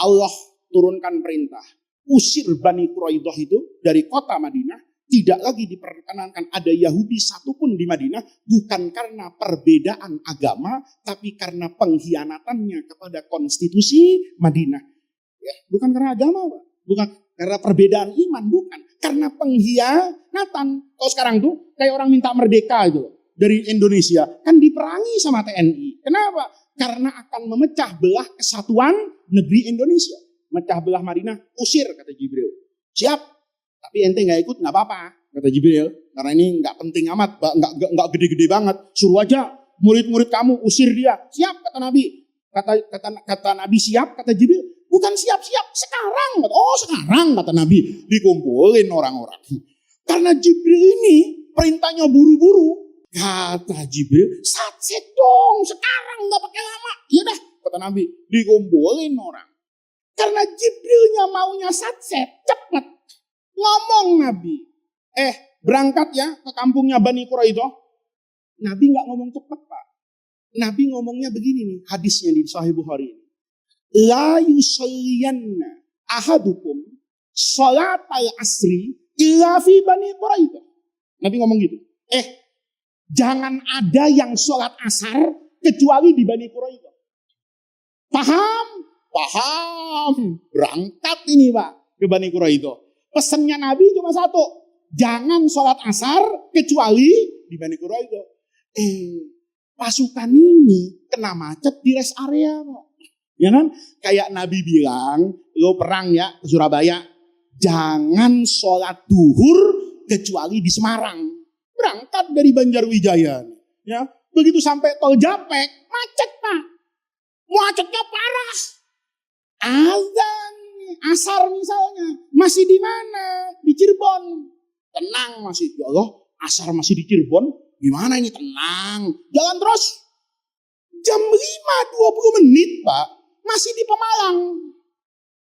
Allah turunkan perintah. Usir Bani Quraidah itu dari kota Madinah. Tidak lagi diperkenankan ada Yahudi satupun di Madinah. Bukan karena perbedaan agama, tapi karena pengkhianatannya kepada konstitusi Madinah. Ya, bukan karena agama, Pak. Bukan karena perbedaan iman, bukan. Karena pengkhianatan. Kalau sekarang tuh kayak orang minta merdeka itu dari Indonesia. Kan diperangi sama TNI. Kenapa? Karena akan memecah belah kesatuan negeri Indonesia. Mecah belah Madinah, usir, kata Jibril. Siap. Tapi ente gak ikut gak apa-apa, kata Jibril. Karena ini gak penting amat, gak gede-gede banget. Suruh aja murid-murid kamu, usir dia. Siap, kata Nabi. Kata Nabi siap, kata Jibril. Bukan siap-siap, sekarang. Oh sekarang, kata Nabi. Dikumpulin orang-orang. Karena Jibril ini perintahnya buru-buru. Kata Jibril, satset dong, sekarang gak pakai lama. Ya dah, kata Nabi. Dikumpulin orang. Karena Jibrilnya maunya satset, cepat. Ngomong Nabi. Berangkat ya ke kampungnya Bani Quraidah. Nabi gak ngomong cepat Pak. Nabi ngomongnya begini nih, hadisnya di Sahih Bukhari ini. La yusalliyanna ahadukum sholatal asri illa fi Bani Quraidah. Nabi ngomong gitu. Jangan ada yang sholat asar kecuali di Bani Quraidah. Paham? Paham. Berangkat ini Pak ke Bani Quraidah. Pesannya Nabi cuma satu. Jangan sholat asar kecuali di Bani Quraidah. Pasukan ini kena macet di rest area Pak. Ya kan? Kayak Nabi bilang, lo perang ya ke Surabaya. Jangan sholat duhur kecuali di Semarang. Berangkat dari Banjarwijaya. Ya, begitu sampai tol Japek, macet Pak. Macetnya parah. Azan, asar misalnya, masih di mana? Di Cirebon. Tenang masih, ya Allah, asar masih di Cirebon. Gimana ini? Tenang. Jalan terus. Jam 5:20 menit Pak. Masih di Pemalang.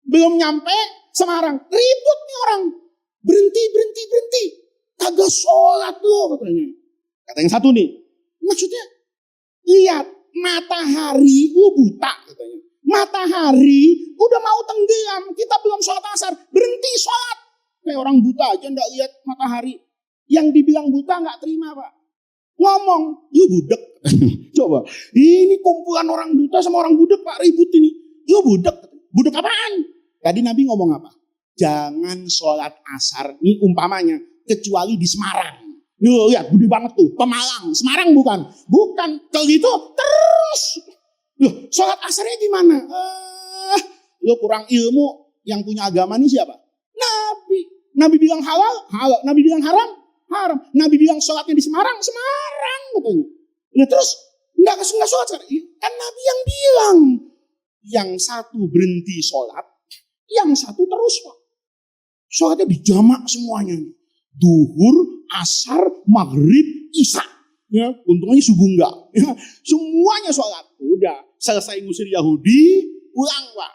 Belum nyampe Semarang. Ribut nih orang. Berhenti. Kagak sholat loh katanya. Kata yang satu nih. Maksudnya, lihat matahari lu buta katanya. Matahari udah mau tenggelam. Kita belum sholat asar. Berhenti sholat. Kayak orang buta aja gak lihat matahari. Yang dibilang buta gak terima Pak. Ngomong, lu budek. Coba, ini kumpulan orang buta sama orang budek Pak, ribut ini. Lu budek. Budek apaan? Tadi Nabi ngomong apa? Jangan sholat asar, ini umpamanya, kecuali di Semarang. Lu lihat, gede banget tuh, Pemalang. Semarang bukan? Bukan, kalau gitu terus. Loh, sholat asarnya gimana? Lu kurang ilmu, yang punya agama ini siapa? Nabi. Nabi bilang halal, halal. Nabi bilang haram, haram. Nabi bilang sholatnya di Semarang, Semarang katanya. Nah terus enggak sholat sekarang. Kan Nabi yang bilang. Yang satu berhenti sholat. Yang satu terus Pak. Sholatnya dijamak semuanya. Duhur, asar, maghrib, isya. Ya, untungnya subuh enggak. Ya, semuanya sholat. Udah selesai ngusir Yahudi. Pulang Pak.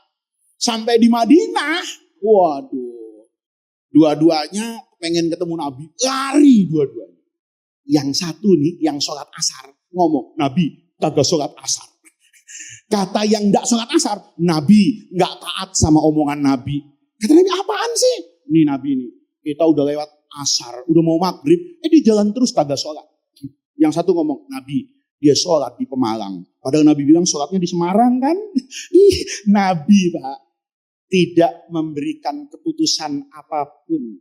Sampai di Madinah. Waduh. Dua-duanya pengen ketemu Nabi. Lari dua-duanya. Yang satu nih yang sholat asar. Ngomong, Nabi kagak sholat asar. Kata yang gak sholat asar, Nabi gak taat sama omongan Nabi. Kata Nabi, apaan sih? Nih Nabi nih, kita udah lewat asar, udah mau maghrib, di jalan terus kagak sholat. Yang satu ngomong, Nabi dia sholat di Pemalang. Padahal Nabi bilang sholatnya di Semarang kan. Nabi Pak tidak memberikan keputusan apapun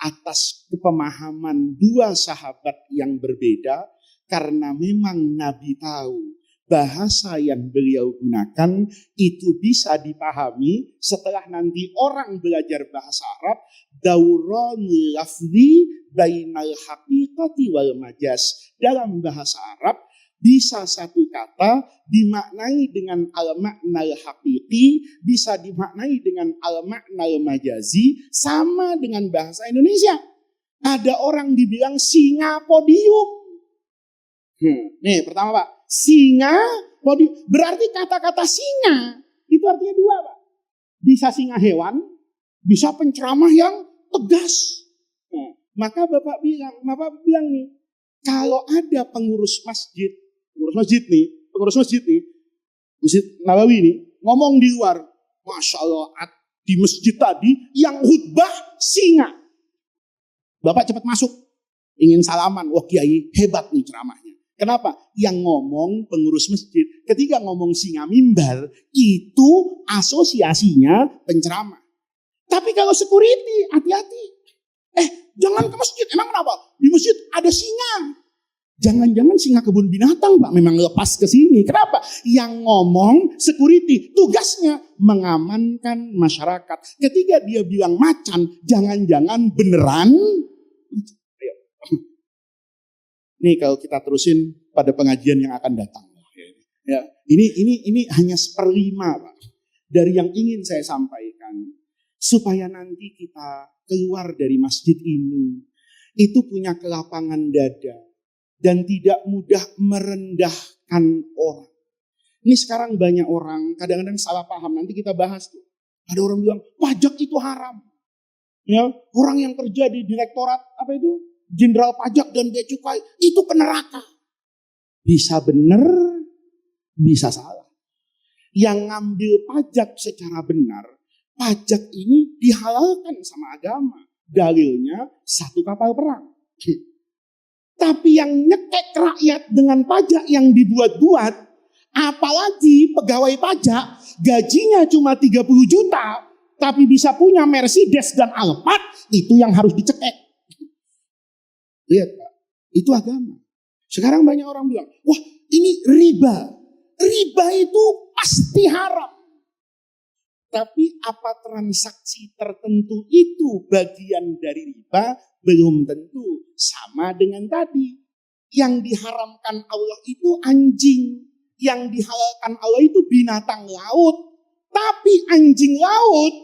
atas kepemahaman dua sahabat yang berbeda. Karena memang Nabi tahu bahasa yang beliau gunakan itu bisa dipahami setelah nanti orang belajar bahasa Arab. Dauranul lafzi bainal haqiqati wal majaz. Dalam bahasa Arab bisa satu kata dimaknai dengan al-maknal haqiqi, bisa dimaknai dengan al-maknal majazi, sama dengan bahasa Indonesia. Ada orang dibilang singa podium. Nih pertama Pak, singa, berarti kata-kata singa itu artinya dua Pak. Bisa singa hewan, bisa penceramah yang tegas. Maka Bapak bilang nih, kalau ada pengurus masjid nih, Masjid Nabawi nih, ngomong di luar, Masya Allah, di masjid tadi yang khutbah singa. Bapak cepat masuk, ingin salaman, wah kiai hebat nih ceramahnya. Kenapa? Yang ngomong pengurus masjid, ketika ngomong singa mimbar, itu asosiasinya penceramah. Tapi kalau security, hati-hati. Jangan ke masjid, emang kenapa? Di masjid ada singa. Jangan-jangan singa kebun binatang Pak, memang lepas ke sini. Kenapa? Yang ngomong security, tugasnya mengamankan masyarakat. Ketika dia bilang macan, jangan-jangan beneran. Ayo. Nih kalau kita terusin pada pengajian yang akan datang. Ya, ini hanya 1/5 Pak, dari yang ingin saya sampaikan. Supaya nanti kita keluar dari masjid ini, itu punya kelapangan dada. Dan tidak mudah merendahkan orang. Ini sekarang banyak orang kadang-kadang salah paham. Nanti kita bahas tuh. Ada orang bilang pajak itu haram. Ya, orang yang kerja di direktorat Jenderal Pajak dan Bea Cukai itu ke neraka. Bisa benar, bisa salah. Yang ngambil pajak secara benar, pajak ini dihalalkan sama agama. Dalilnya 1 kapal perang. Tapi yang nyekek rakyat dengan pajak yang dibuat-buat, apalagi pegawai pajak, gajinya cuma 30 juta, tapi bisa punya Mercedes dan Alphard, itu yang harus dicekek. Lihat Pak, itu agama. Sekarang banyak orang bilang, wah ini riba. Riba itu pasti haram. Tapi apa transaksi tertentu itu bagian dari riba? Belum tentu. Sama dengan tadi. Yang diharamkan Allah itu anjing. Yang dihalalkan Allah itu binatang laut. Tapi anjing laut,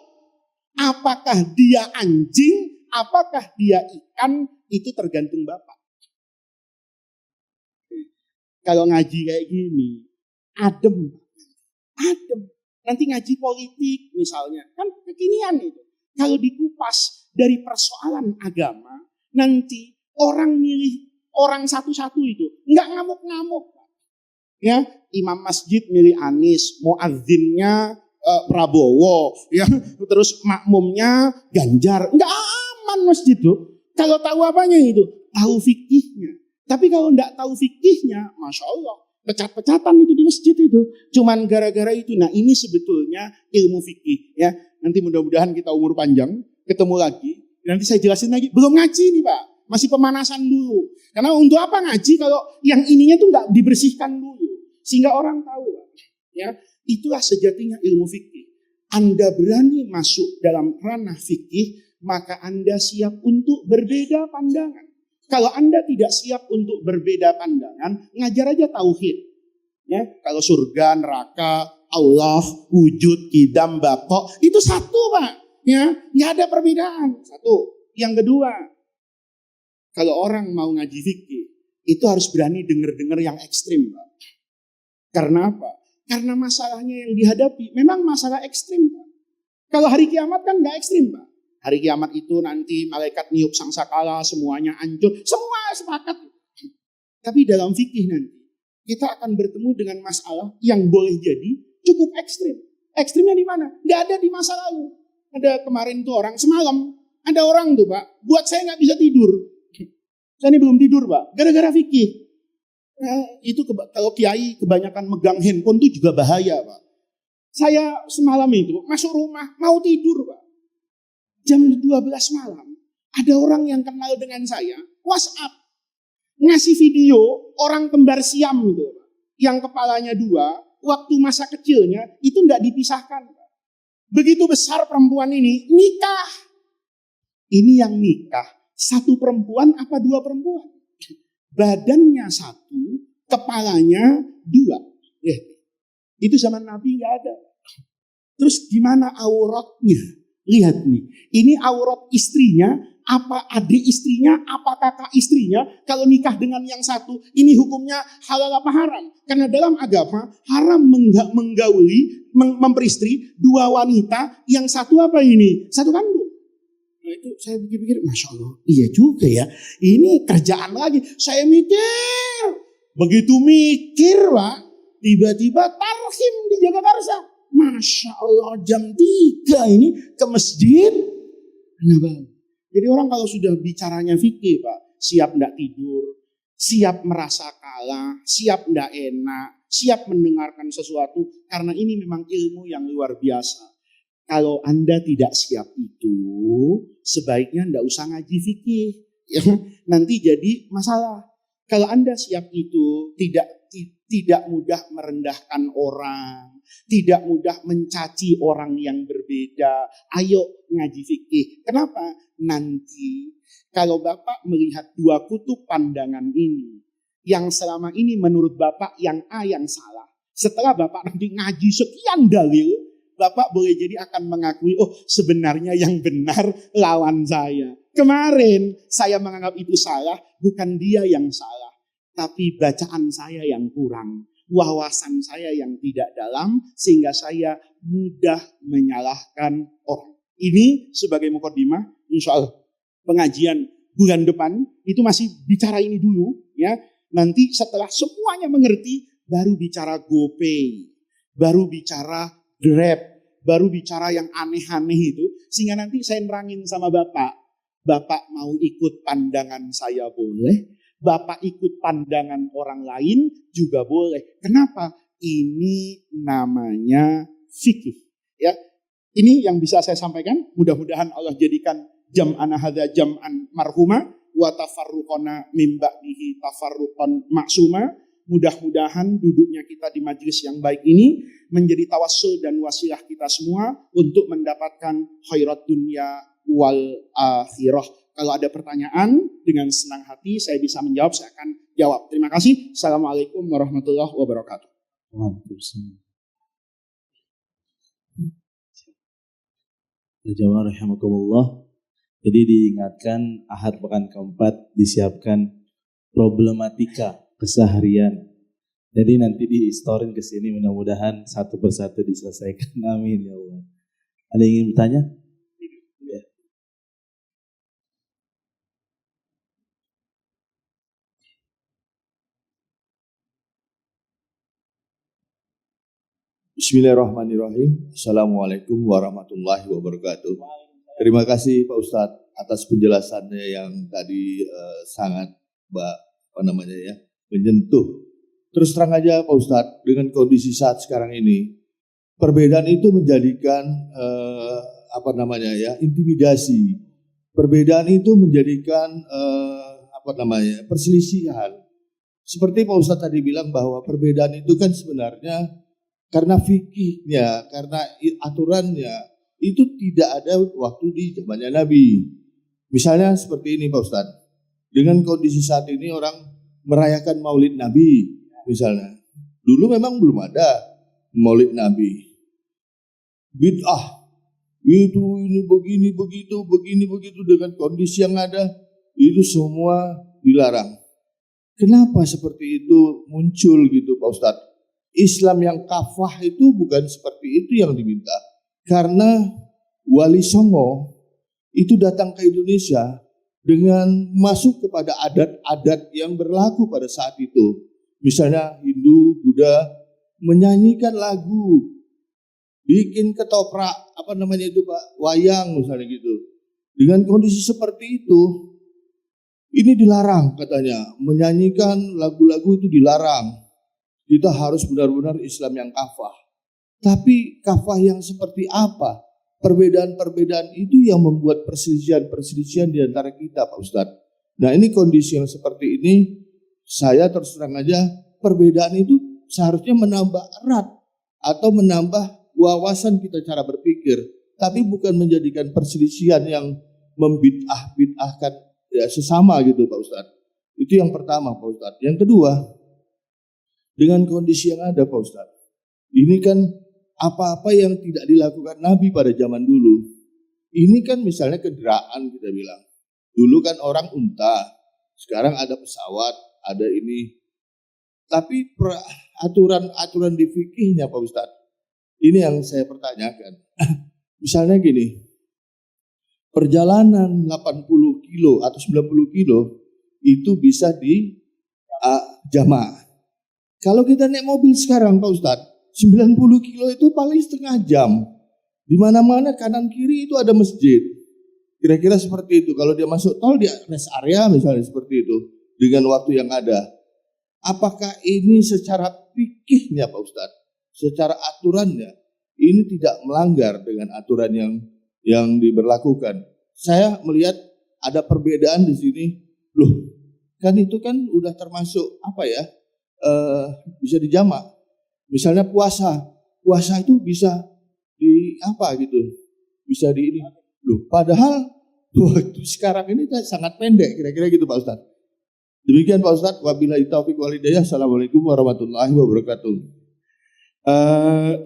apakah dia anjing, apakah dia ikan, itu tergantung Bapak. Kalau ngaji kayak gini, adem. Nanti ngaji politik misalnya, kan kekinian itu. Kalau dikupas dari persoalan agama, nanti orang milih orang satu-satu itu nggak ngamuk-ngamuk. Ya, imam masjid milih Anies, muadzinnya Prabowo, ya, terus makmumnya Ganjar. Nggak aman masjid itu. Kalau tahu apanya itu, tahu fikihnya. Tapi kalau nggak tahu fikihnya, masya Allah. Pecat-pecatan itu di masjid itu. Cuman gara-gara itu. Nah ini sebetulnya ilmu fikih. Ya. Nanti mudah-mudahan kita umur panjang. Ketemu lagi. Nanti saya jelasin lagi. Belum ngaji nih Pak. Masih pemanasan dulu. Karena untuk apa ngaji kalau yang ininya tuh gak dibersihkan dulu. Sehingga orang tahu. Ya. Itulah sejatinya ilmu fikih. Anda berani masuk dalam ranah fikih. Maka Anda siap untuk berbeda pandangan. Kalau Anda tidak siap untuk berbeda pandangan, ngajar aja tauhid. Ya, kalau surga, neraka, Allah, wujud, kidam, bako, itu satu Pak. Ya, nggak ada perbedaan. Satu. Yang kedua, kalau orang mau ngaji fikih, itu harus berani dengar-dengar yang ekstrim Pak. Karena apa? Karena masalahnya yang dihadapi memang masalah ekstrim Pak. Kalau hari kiamat kan nggak ekstrim Pak. Hari kiamat itu nanti malaikat niup sangsakala, semuanya hancur, semua sepakat. Tapi dalam fikih nanti, kita akan bertemu dengan masalah yang boleh jadi cukup ekstrim. Ekstrimnya di mana? Nggak ada di masa lalu. Ada kemarin tuh orang, semalam, ada orang tuh Pak, buat saya nggak bisa tidur. Saya ini belum tidur Pak, gara-gara fikih. Itu kalau kiai kebanyakan megang handphone tuh juga bahaya Pak. Saya semalam itu masuk rumah, mau tidur Pak. Jam 12 malam, ada orang yang kenal dengan saya, WhatsApp, ngasih video orang kembar Siam gitu, yang kepalanya 2, waktu masa kecilnya itu tidak dipisahkan. Begitu besar perempuan ini, nikah. Ini yang nikah, 1 perempuan apa 2 perempuan? Badannya 1, kepalanya 2. Itu zaman Nabi nggak ada. Terus gimana auratnya? Lihat nih, ini aurat istrinya, apa adik istrinya, apa kakak istrinya, kalau nikah dengan yang satu, ini hukumnya halal apa haram? Karena dalam agama, haram menggauli, memperistri dua wanita, yang satu apa ini? Satu kandung. Nah itu saya pikir-pikir, Masya Allah, iya juga ya, ini kerjaan lagi. Saya mikir, begitu mikir Pak, tiba-tiba tarhim di Jagakarsa. Masya Allah, jam 3 ini ke masjid Nabawi. Jadi orang kalau sudah bicaranya fikih Pak, siap enggak tidur, siap merasa kalah, siap enggak enak, siap mendengarkan sesuatu, karena ini memang ilmu yang luar biasa. Kalau Anda tidak siap itu, sebaiknya enggak usah ngaji fikih, ya, nanti jadi masalah. Kalau Anda siap itu, tidak mudah merendahkan orang, tidak mudah mencaci orang yang berbeda. Ayo ngaji fikih. Kenapa? Nanti kalau Bapak melihat dua kutub pandangan ini, yang selama ini menurut Bapak yang A yang salah, setelah Bapak nanti ngaji sekian dalil, Bapak boleh jadi akan mengakui, oh sebenarnya yang benar lawan saya. Kemarin saya menganggap itu salah, bukan dia yang salah, tapi bacaan saya yang kurang, wawasan saya yang tidak dalam, sehingga saya mudah menyalahkan orang. Ini sebagai mukadimah, insya Allah pengajian bulan depan itu masih bicara ini dulu, ya. Nanti setelah semuanya mengerti, baru bicara GoPay, baru bicara Grab, baru bicara yang aneh-aneh itu, sehingga nanti saya nerangin sama Bapak. Bapak mau ikut pandangan saya boleh, Bapak ikut pandangan orang lain juga boleh. Kenapa? Ini namanya fikih. Ya, ini yang bisa saya sampaikan. Mudah-mudahan Allah jadikan jam'ana hadza jam'an marhuma wa tafarruqana min ba'dihi tafarruqan maksuma. Mudah-mudahan duduknya kita di majelis yang baik ini menjadi tawassul dan wasilah kita semua untuk mendapatkan khairat dunia wal akhirah. Kalau ada pertanyaan, dengan senang hati saya bisa menjawab, saya akan jawab. Terima kasih. Assalamualaikum warahmatullahi wabarakatuh. Jamaah rahimakumullah. Jadi diingatkan Ahad pekan keempat disiapkan problematika keseharian. Jadi nanti di-storin ke sini, mudah-mudahan satu persatu diselesaikan. Amin ya Allah. Ada yang ingin bertanya? Ya. Bismillahirrahmanirrahim. Assalamualaikum warahmatullahi wabarakatuh. Terima kasih Pak Ustadz atas penjelasannya yang tadi sangat menyentuh. Terus terang aja Pak Ustadz, dengan kondisi saat sekarang ini, perbedaan itu menjadikan intimidasi. Perbedaan itu menjadikan perselisihan. Seperti Pak Ustadz tadi bilang bahwa perbedaan itu kan sebenarnya karena fikihnya, karena aturannya itu tidak ada waktu di zamannya Nabi. Misalnya seperti ini Pak Ustadz, dengan kondisi saat ini orang merayakan Maulid Nabi misalnya. Dulu memang belum ada Maulid Nabi. Bid'ah, itu ini begini begitu dengan kondisi yang ada, itu semua dilarang. Kenapa seperti itu muncul gitu Pak Ustadz? Islam yang kafah itu bukan seperti itu yang diminta. Karena Wali Songo itu datang ke Indonesia dengan masuk kepada adat-adat yang berlaku pada saat itu. Misalnya Hindu, Buddha menyanyikan lagu, bikin ketoprak, wayang misalnya gitu. Dengan kondisi seperti itu, ini dilarang katanya, menyanyikan lagu-lagu itu dilarang. Kita harus benar-benar Islam yang kafah. Tapi kafah yang seperti apa? Perbedaan-perbedaan itu yang membuat perselisihan-perselisihan di antara kita Pak Ustadz. Nah ini kondisi yang seperti ini, saya terus terang aja, perbedaan itu seharusnya menambah erat atau menambah wawasan kita cara berpikir. Tapi bukan menjadikan perselisihan yang membid'ah-bid'ahkan ya, sesama gitu Pak Ustadz. Itu yang pertama Pak Ustadz. Yang kedua, dengan kondisi yang ada Pak Ustadz, ini kan apa-apa yang tidak dilakukan Nabi pada zaman dulu. Ini kan misalnya kendaraan kita bilang. Dulu kan orang unta, sekarang ada pesawat, ada ini. Tapi aturan-aturan di fikihnya Pak Ustadz, ini yang saya pertanyakan. Misalnya gini, perjalanan 80 kilo atau 90 kilo itu bisa di jamaah. Kalau kita naik mobil sekarang Pak Ustadz, 90 kilo itu paling setengah jam. Di mana-mana kanan kiri itu ada masjid. Kira-kira seperti itu. Kalau dia masuk tol di rest area misalnya seperti itu. Dengan waktu yang ada. Apakah ini secara fikihnya Pak Ustadz? Secara aturannya. Ini tidak melanggar dengan aturan yang diberlakukan. Saya melihat ada perbedaan di sini. Loh, kan itu kan udah termasuk apa ya? Bisa dijamak. Misalnya puasa itu bisa di apa gitu, bisa di ini. Loh, padahal waktu sekarang ini sangat pendek, kira-kira gitu Pak Ustadz. Demikian Pak Ustadz. Wabillahi taufiq wal hidayah. Assalamualaikum warahmatullahi wabarakatuh.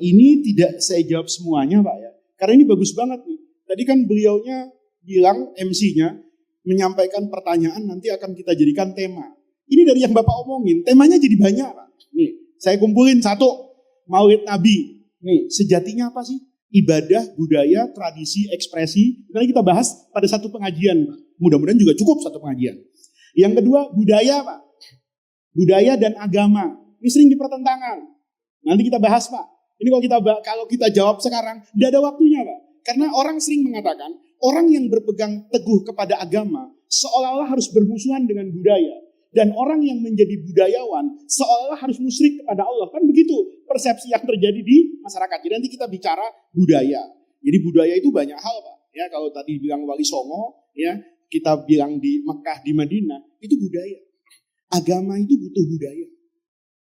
Ini tidak saya jawab semuanya Pak ya, karena ini bagus banget nih. Tadi kan beliaunya bilang, MC-nya menyampaikan pertanyaan nanti akan kita jadikan tema. Ini dari yang Bapak omongin, temanya jadi banyak Pak. Nih, saya kumpulin satu, Maulid Nabi. Nih, sejatinya apa sih? Ibadah, budaya, tradisi, ekspresi. Nanti kita bahas pada satu pengajian Pak. Mudah-mudahan juga cukup satu pengajian. Yang kedua, budaya Pak. Budaya dan agama. Ini sering dipertentangkan. Nanti kita bahas Pak. Ini kalau kita jawab sekarang, tidak ada waktunya Pak. Karena orang sering mengatakan, orang yang berpegang teguh kepada agama, seolah-olah harus bermusuhan dengan budaya. Dan orang yang menjadi budayawan, seolah-olah harus musyrik kepada Allah. Kan begitu persepsi yang terjadi di masyarakat. Jadi nanti kita bicara budaya. Jadi budaya itu banyak hal Pak. Ya, kalau tadi bilang Wali Songo, ya, kita bilang di Mekah, di Madinah, itu budaya. Agama itu butuh budaya.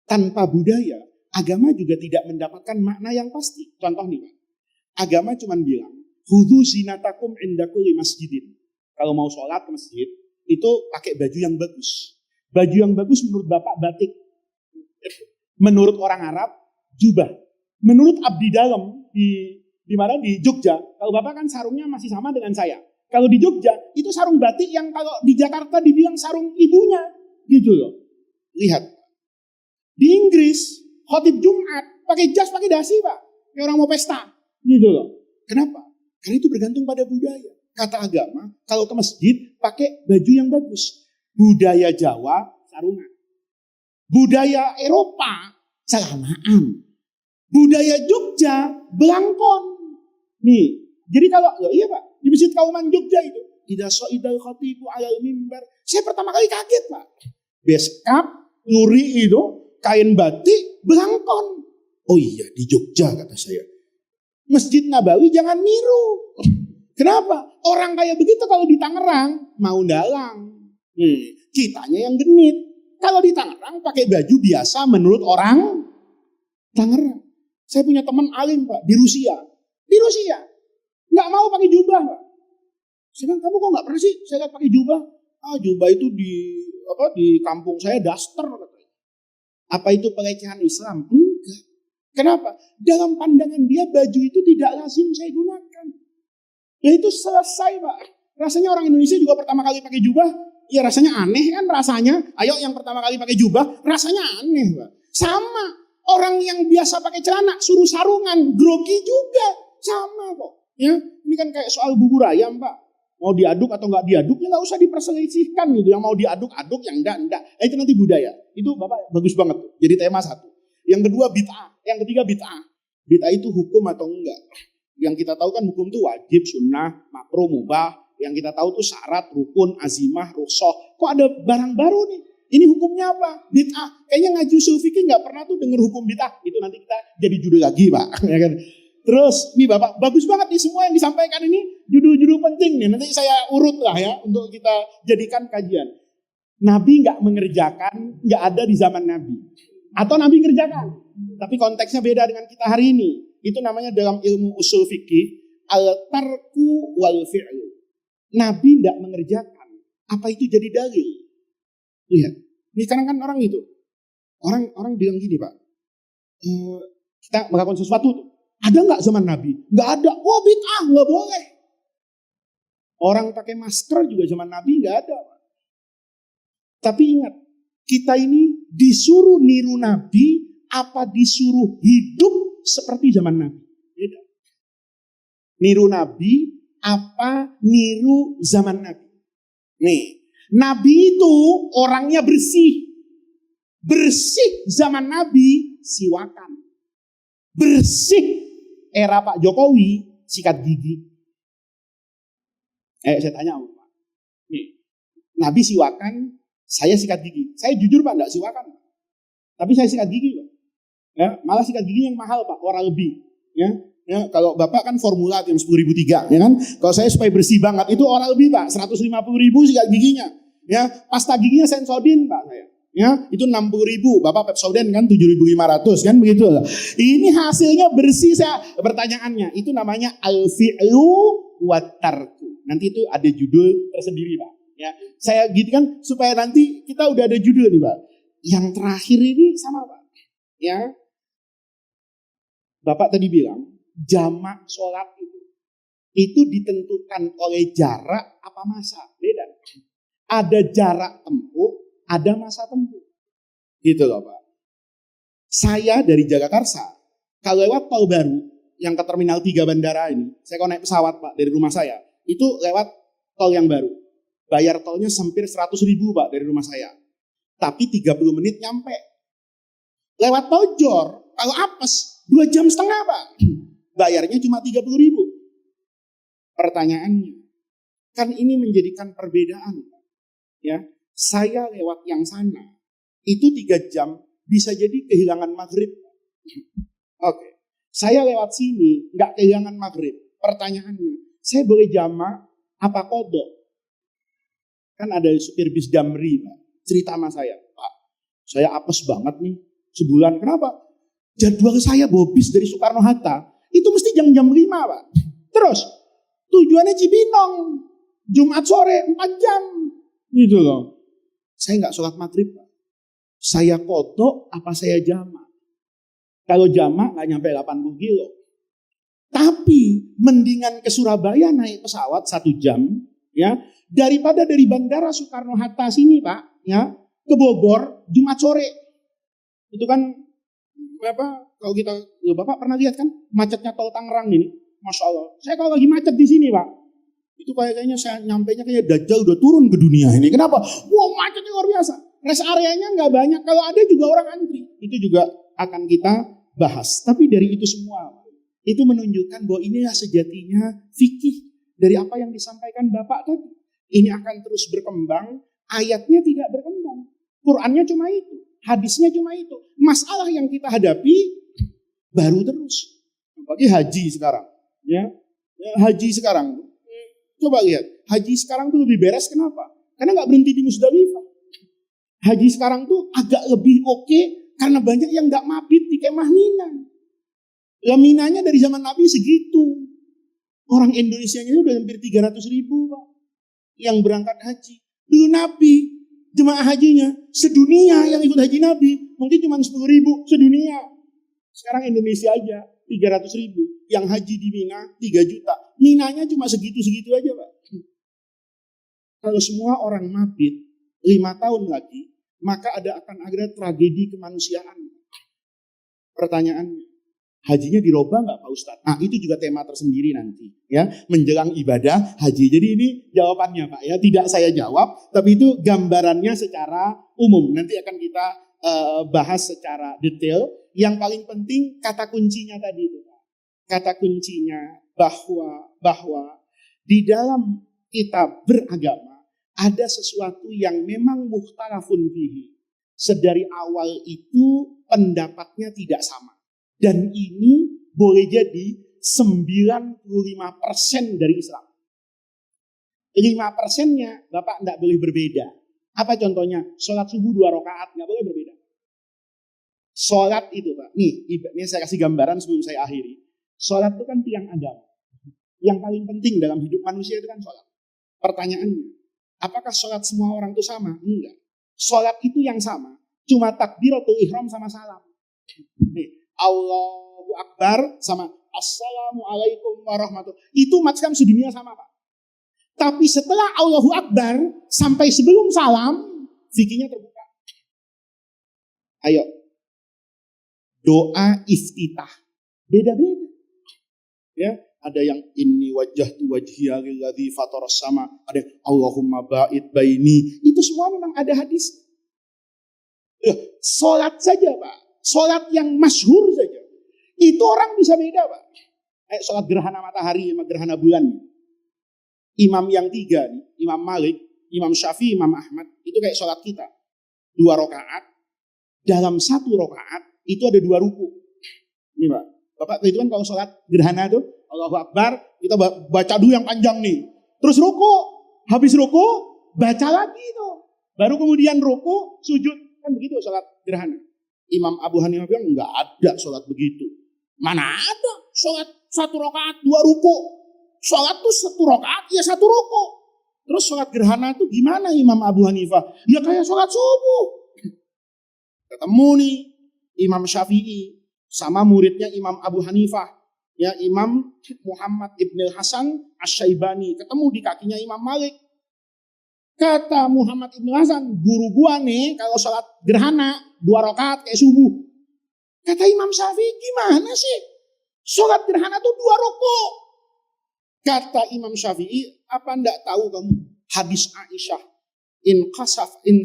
Tanpa budaya, agama juga tidak mendapatkan makna yang pasti. Contoh nih Pak, agama cuma bilang, khudhu zinatakum inda kulli masjidin. Kalau mau sholat ke masjid, itu pakai baju yang bagus. Baju yang bagus menurut Bapak batik. Menurut orang Arab, jubah. Menurut abdi dalam di mana di Jogja, kalau Bapak kan sarungnya masih sama dengan saya. Kalau di Jogja, itu sarung batik yang kalau di Jakarta dibilang sarung ibunya. Gitu loh. Lihat. Di Inggris, khotib Jumat, pakai jas, pakai dasi Pak. Kayak orang mau pesta. Gitu loh. Kenapa? Karena itu bergantung pada budaya. Kata agama, kalau ke masjid, pakai baju yang bagus. Budaya Jawa, sarungan. Budaya Eropa, celamaan. Budaya Jogja, belangkon. Nih, jadi kalau, iya Pak, di Masjid Kauman Jogja itu, idza sha'idal khatibu alal mimbar. Saya pertama kali kaget Pak. Beskap, luri itu, kain batik, belangkon. Oh iya, di Jogja kata saya. Masjid Nabawi jangan niru. Kenapa? Orang kayak begitu kalau di Tangerang, mau dalang. Kitanya yang genit. Kalau di Tangerang pakai baju biasa menurut orang Tangerang. Saya punya teman alim Pak, di Rusia. Di Rusia. Nggak mau pakai jubah Pak. Saya bilang, kamu kok nggak pernah sih saya lihat pakai jubah? Jubah itu di kampung saya daster katanya. Apa itu pelecehan Islam? Enggak. Kenapa? Dalam pandangan dia baju itu tidak lazim saya gunakan. Ya itu selesai Pak. Rasanya orang Indonesia juga pertama kali pakai jubah, ya rasanya aneh kan rasanya. Ayo yang pertama kali pakai jubah, rasanya aneh Pak. Sama, orang yang biasa pakai celana, suruh sarungan, grogi juga. Sama kok. Ya, ini kan kayak soal bubur ayam Pak. Mau diaduk atau nggak diaduk, ya nggak usah diperselisihkan gitu. Yang mau diaduk-aduk, yang enggak. Itu nanti budaya. Itu Bapak bagus banget tuh. Jadi tema satu. Yang kedua bid'ah. Yang ketiga bid'ah. Bid'ah itu hukum atau enggak? Yang kita tahu kan hukum itu wajib, sunnah, makruh, mubah. Yang kita tahu tuh syarat, rukun, azimah, rukhsah. Kok ada barang baru nih? Ini hukumnya apa? Bid'ah. Kayaknya ngaji usul fikih nggak pernah tuh dengar hukum bid'ah. Itu nanti kita jadi judul lagi Pak. Ya kan? Terus nih Bapak, bagus banget nih semua yang disampaikan ini. Judul-judul penting nih. Nanti saya urut lah ya untuk kita jadikan kajian. Nabi nggak mengerjakan, nggak ada di zaman Nabi. Atau Nabi ngerjakan. Tapi konteksnya beda dengan kita hari ini. Itu namanya dalam ilmu usul fikih al-tarku wal fi'lu. Nabi tidak mengerjakan. Apa itu jadi dalil? Lihat. Ini sekarang kan orang itu. Orang bilang gini Pak. Kita melakukan sesuatu tuh. Ada nggak zaman Nabi? Nggak ada. Oh bid'ah, nggak boleh. Orang pakai masker juga zaman Nabi nggak ada. Tapi ingat, kita ini disuruh niru Nabi apa disuruh hidup seperti zaman Nabi? Beda. Niru Nabi apa niru zaman Nabi? Nih, Nabi itu orangnya bersih. Bersih zaman Nabi, siwakan. Bersih era Pak Jokowi, sikat gigi. Saya tanya Pak. Nih, Nabi siwakan, saya sikat gigi. Saya jujur Pak, enggak siwakan. Tapi saya sikat gigi Pak. Ya, malah sikat gigi yang mahal Pak, Oral-B. Ya, kalau Bapak kan formula yang 10.003, ya kan? Kalau saya supaya bersih banget itu Oral-B Pak, 150.000 sikat giginya. Ya, pasta giginya Sensodyne Pak saya. Ya, itu 60.000, Bapak Pepsodent kan 7.500 kan begitu. Ini hasilnya bersih. Saya pertanyaannya, itu namanya al-fi'lu wa tarku. Nanti itu ada judul tersendiri Pak. Ya, saya gitu kan supaya nanti kita udah ada judul nih Pak. Yang terakhir ini sama Pak. Ya, Bapak tadi bilang jamak sholat itu ditentukan oleh jarak apa masa, beda. Ada jarak tempuh, ada masa tempuh. Gitu loh Pak. Saya dari Jagakarsa, kalau lewat tol baru yang ke Terminal 3 bandara ini, saya kalau naik pesawat Pak dari rumah saya, itu lewat tol yang baru. Bayar tolnya hampir 100.000 Pak dari rumah saya. Tapi 30 menit nyampe. Lewat Tojor, kalau apes 2,5 jam Pak. Bayarnya cuma 30.000. Pertanyaannya, kan ini menjadikan perbedaan. Ya, saya lewat yang sana, itu 3 jam bisa jadi kehilangan maghrib. Oke, saya lewat sini nggak kehilangan maghrib. Pertanyaannya, saya boleh jamak apa kodok? Kan ada supir bis Damri, Pak. Cerita sama saya, Pak, saya apes banget nih sebulan. Kenapa? Jadwal saya bawa bis dari Soekarno-Hatta, itu mesti jam-jam 5, Pak. Terus, tujuannya Cibinong, Jumat sore 4 jam. Gitu loh. Saya nggak sholat maghrib, Pak. Saya kodok apa saya jamak? Kalau jamak nggak nyampe 80 kilo. Tapi mendingan ke Surabaya naik pesawat 1 jam, ya, daripada dari Bandara Soekarno-Hatta sini Pak, ya, ke Bogor Jumat sore. Itu kan apa? Kalau kita, Bapak pernah lihat kan macetnya tol Tangerang ini, Masya Allah. Saya kalau lagi macet di sini Pak, itu kayaknya saya nyampainya kayak Dajjal udah turun ke dunia ini. Kenapa? Wow, macetnya luar biasa. Rest areanya nggak banyak. Kalau ada juga orang antri. Itu juga akan kita bahas. Tapi dari itu semua, itu menunjukkan bahwa inilah sejatinya fikih dari apa yang disampaikan Bapak tadi. Ini akan terus berkembang. Ayatnya tidak berkembang. Qurannya cuma itu. Hadisnya cuma itu. Masalah yang kita hadapi baru terus. Bagi haji sekarang. Ya, haji sekarang. Coba lihat, haji sekarang tuh lebih beres kenapa? Karena nggak berhenti di Musdalifah. Haji sekarang tuh agak lebih oke karena banyak yang nggak mabit di kemah Mina. Minanya dari zaman Nabi segitu. Orang Indonesianya udah hampir 300.000 Pak, yang berangkat haji. Dulu Nabi, jemaah hajinya sedunia yang ikut haji Nabi mungkin cuma 10.000 sedunia. Sekarang Indonesia aja 300.000, yang haji di Mina 3 juta. Minanya cuma segitu-segitu aja Pak. Kalau semua orang mabit 5 tahun lagi, maka akan ada tragedi kemanusiaan. Pertanyaannya, hajinya dirubah nggak Pak Ustadz? Nah itu juga tema tersendiri nanti, ya, menjelang ibadah haji. Jadi ini jawabannya Pak, ya, tidak saya jawab, tapi itu gambarannya secara umum. Nanti akan kita bahas secara detail. Yang paling penting kata kuncinya tadi itu Pak. Kata kuncinya bahwa di dalam kita beragama ada sesuatu yang memang mukhtalafun fihi. Sedari awal itu pendapatnya tidak sama. Dan ini boleh jadi 95% dari Islam. 5%-nya Bapak tidak boleh berbeda. Apa contohnya? Sholat subuh 2 rakaat, nggak boleh berbeda. Sholat itu Pak, ini saya kasih gambaran sebelum saya akhiri. Sholat itu kan tiang agama. Yang paling penting dalam hidup manusia itu kan sholat. Pertanyaannya, apakah sholat semua orang itu sama? Enggak. Sholat itu yang sama, cuma takbiratul ihram sama salam. Allahu Akbar sama Assalamualaikum warahmatullahi. Itu macam sedunia sama Pak. Tapi setelah Allahu Akbar sampai sebelum salam, fikihnya terbuka. Ayo, doa iftitah beda-beda. Ya, ada yang inni wajjahtu wajhiya lilladzi fataras sama, ada yang Allahumma ba'id baini. Itu semua memang ada hadis. Salat saja, Pak. Salat yang masyhur saja. Itu orang bisa beda, Pak. Salat gerhana matahari sama gerhana bulan. Imam yang tiga nih, Imam Malik, Imam Syafi'i, Imam Ahmad, itu kayak salat kita. 2 rakaat. Dalam 1 rakaat itu ada 2 ruku. Ini, Pak. Bapak itu kan kalau sholat gerhana tuh, Allahu Akbar, kita baca dulu yang panjang nih. Terus ruku, habis ruku, baca lagi tuh. Baru kemudian ruku, sujud. Kan begitu sholat gerhana. Imam Abu Hanifah bilang, enggak ada sholat begitu. Mana ada sholat 1 rakaat 2 ruku. Sholat tuh 1 rakaat, ya 1 ruku. Terus sholat gerhana tuh gimana Imam Abu Hanifah? Ya kayak sholat subuh. Ketemu nih Imam Syafi'i sama muridnya Imam Abu Hanifah, ya Imam Muhammad Ibn Hasan Asy-Syaibani, ketemu di kakinya Imam Malik. Kata Muhammad Ibn Hasan, guru gua nih kalau sholat gerhana 2 rakaat kayak subuh. Kata Imam Syafi'i, gimana sih? Sholat gerhana tuh 2 ruku. Kata Imam Syafi'i, apa ndak tahu kamu hadis Aisyah? In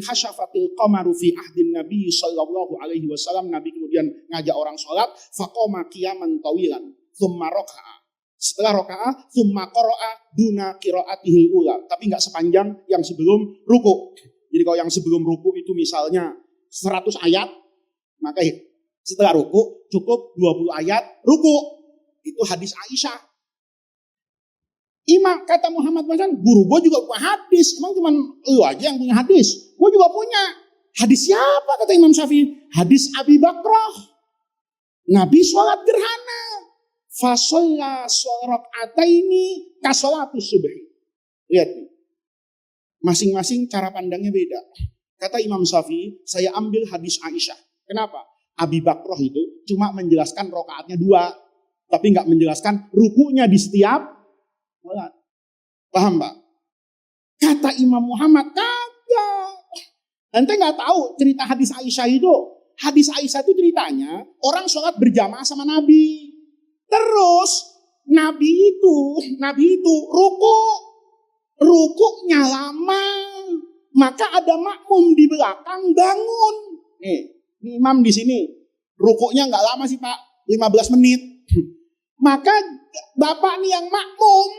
khashafatil qamaru fi ahdin Nabi sallallahu alaihi wasallam, Nabi kemudian ngajak orang sholat, faqoma qiyaman tawilan, thumma raka'a. Setelah raka'a, thumma qara'a duna qira'atihil ula, tapi enggak sepanjang yang sebelum ruku. Jadi kalau yang sebelum ruku itu misalnya 100 ayat, maka setelah ruku cukup 20 ayat ruku. Itu hadis Aisyah. Imam kata Muhammad Hasan, guru gue juga punya hadis. Emang cuma lu aja yang punya hadis? Gue juga punya. Hadis siapa kata Imam Syafi'i? Hadis Abi Bakrah. Nabi sholat gerhana. Fasolla rakaataini kasolatus subhi. Lihat nih. Masing-masing cara pandangnya beda. Kata Imam Syafi'i, saya ambil hadis Aisyah. Kenapa? Abi Bakrah itu cuma menjelaskan rakaatnya 2. Tapi nggak menjelaskan rukunya di setiap sholat. Paham, Pak? Kata Imam Muhammad, kagak. Ente nggak tahu cerita hadis Aisyah itu. Hadis Aisyah itu ceritanya orang sholat berjamaah sama Nabi. Terus Nabi itu rukunya lama. Maka ada makmum di belakang bangun. Nih imam di sini rukunya nggak lama sih, Pak, 15 menit. Maka bapak nih yang makmum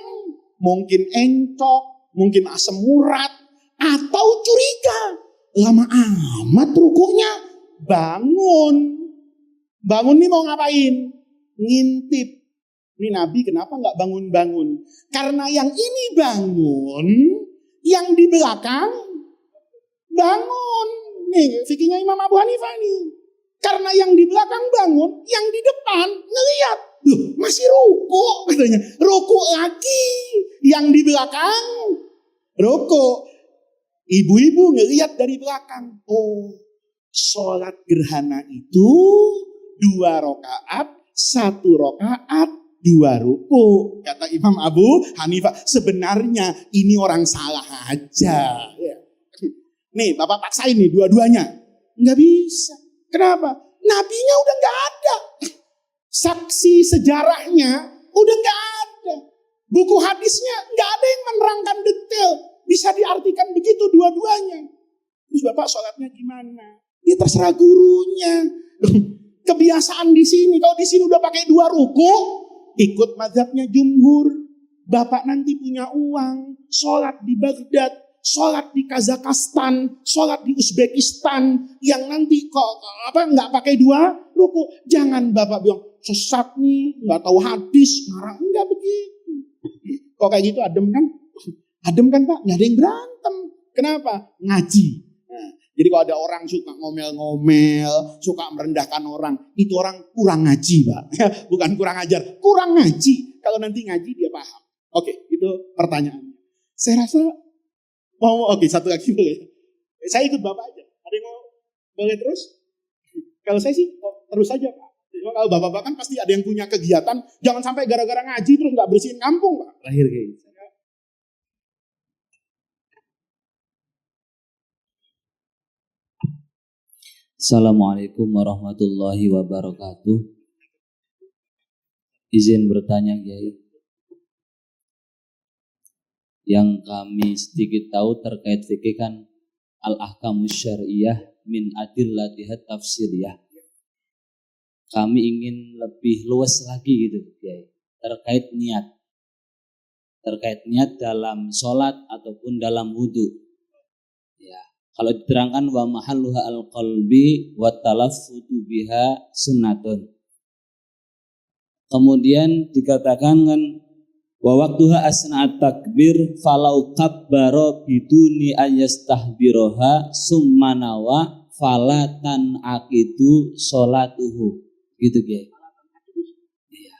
mungkin encok, mungkin asam urat, atau curiga. Lama amat rukunya. Bangun nih mau ngapain? Ngintip. Ini Nabi kenapa nggak bangun-bangun? Karena yang ini bangun, yang di belakang bangun. Nih fikihnya Imam Abu Hanifah nih. Karena yang di belakang bangun, yang di depan ngeliat. Loh, masih ruku katanya. Ruku lagi. Yang di belakang ruku. Ibu-ibu ngeliat dari belakang. Oh, sholat gerhana itu 2 rakaat, 1 rakaat, 2 ruku. Kata Imam Abu Hanifah, sebenarnya ini orang salah aja. Nih, Bapak paksain nih dua-duanya. Nggak bisa. Kenapa? Nabinya udah nggak ada. Saksi sejarahnya udah nggak ada. Buku hadisnya nggak ada yang menerangkan detail. Bisa diartikan begitu dua-duanya. Terus Bapak sholatnya gimana? Ya terserah gurunya. Kebiasaan di sini. Kalau di sini udah pakai 2 ruku, ikut mazhabnya jumhur. Bapak nanti punya uang, sholat di Baghdad, sholat di Kazakhstan, sholat di Uzbekistan, yang nanti kok nggak pakai 2 ruku. Jangan Bapak bilang sesat nih, nggak tahu hadis, marah. Enggak begitu. Kok kayak gitu adem kan? Adem kan Pak? Nggak ada yang berantem. Kenapa? Ngaji. Nah, jadi kalau ada orang suka ngomel-ngomel, suka merendahkan orang, itu orang kurang ngaji Pak. Bukan kurang ajar, kurang ngaji. Kalau nanti ngaji dia paham. Oke, itu pertanyaannya. Saya rasa oke, satu lagi boleh. Saya ikut Bapak aja. Ada yang mau boleh terus? Kalau saya sih terus saja Pak. Kalau Bapak-Bapak kan pasti ada yang punya kegiatan. Jangan sampai gara-gara ngaji terus nggak bersihin kampung Pak. Terakhir kayak gitu. Assalamualaikum warahmatullahi wabarakatuh. Izin bertanya, Kiai. Yang kami sedikit tahu terkait fikih kan al-ahkamus syar'iyah min adillatiha tafsiliyah. Kami ingin lebih luas lagi gitu, Kiai, terkait niat. Terkait niat dalam sholat ataupun dalam wudhu. Ya, kalau diterangkan wa mahalluha al-qalbi wa talaffutu biha sunnatun. Kemudian dikatakan kan wa waqtuha asna'at takbir falau kabbara biduni ayastahbiroha summa nawa falatan aqidu sholatuhu. Gitu, Kiai. Iya.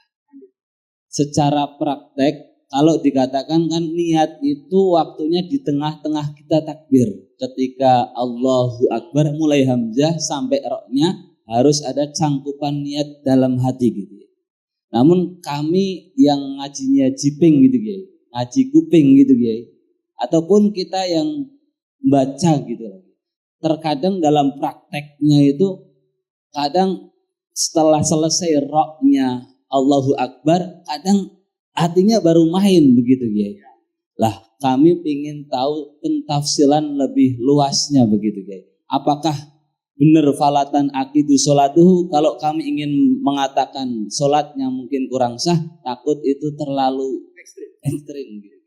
Secara praktek kalau dikatakan kan niat itu waktunya di tengah-tengah kita takbir. Ketika Allahu Akbar mulai hamzah sampai roknya harus ada cangkupan niat dalam hati gitu. Namun kami yang ngajinya jiping gitu, Kiai, ngaji kuping gitu, Kiai, ataupun kita yang baca gitu, terkadang dalam prakteknya itu kadang setelah selesai roknya Allahu Akbar, kadang hatinya baru main begitu, Kiai. Lah kami ingin tahu pentafsilan lebih luasnya begitu, Kiai. Apakah benar falatan akidu sholatuhu? Kalau kami ingin mengatakan sholatnya mungkin kurang sah, takut itu terlalu ekstrim gitu.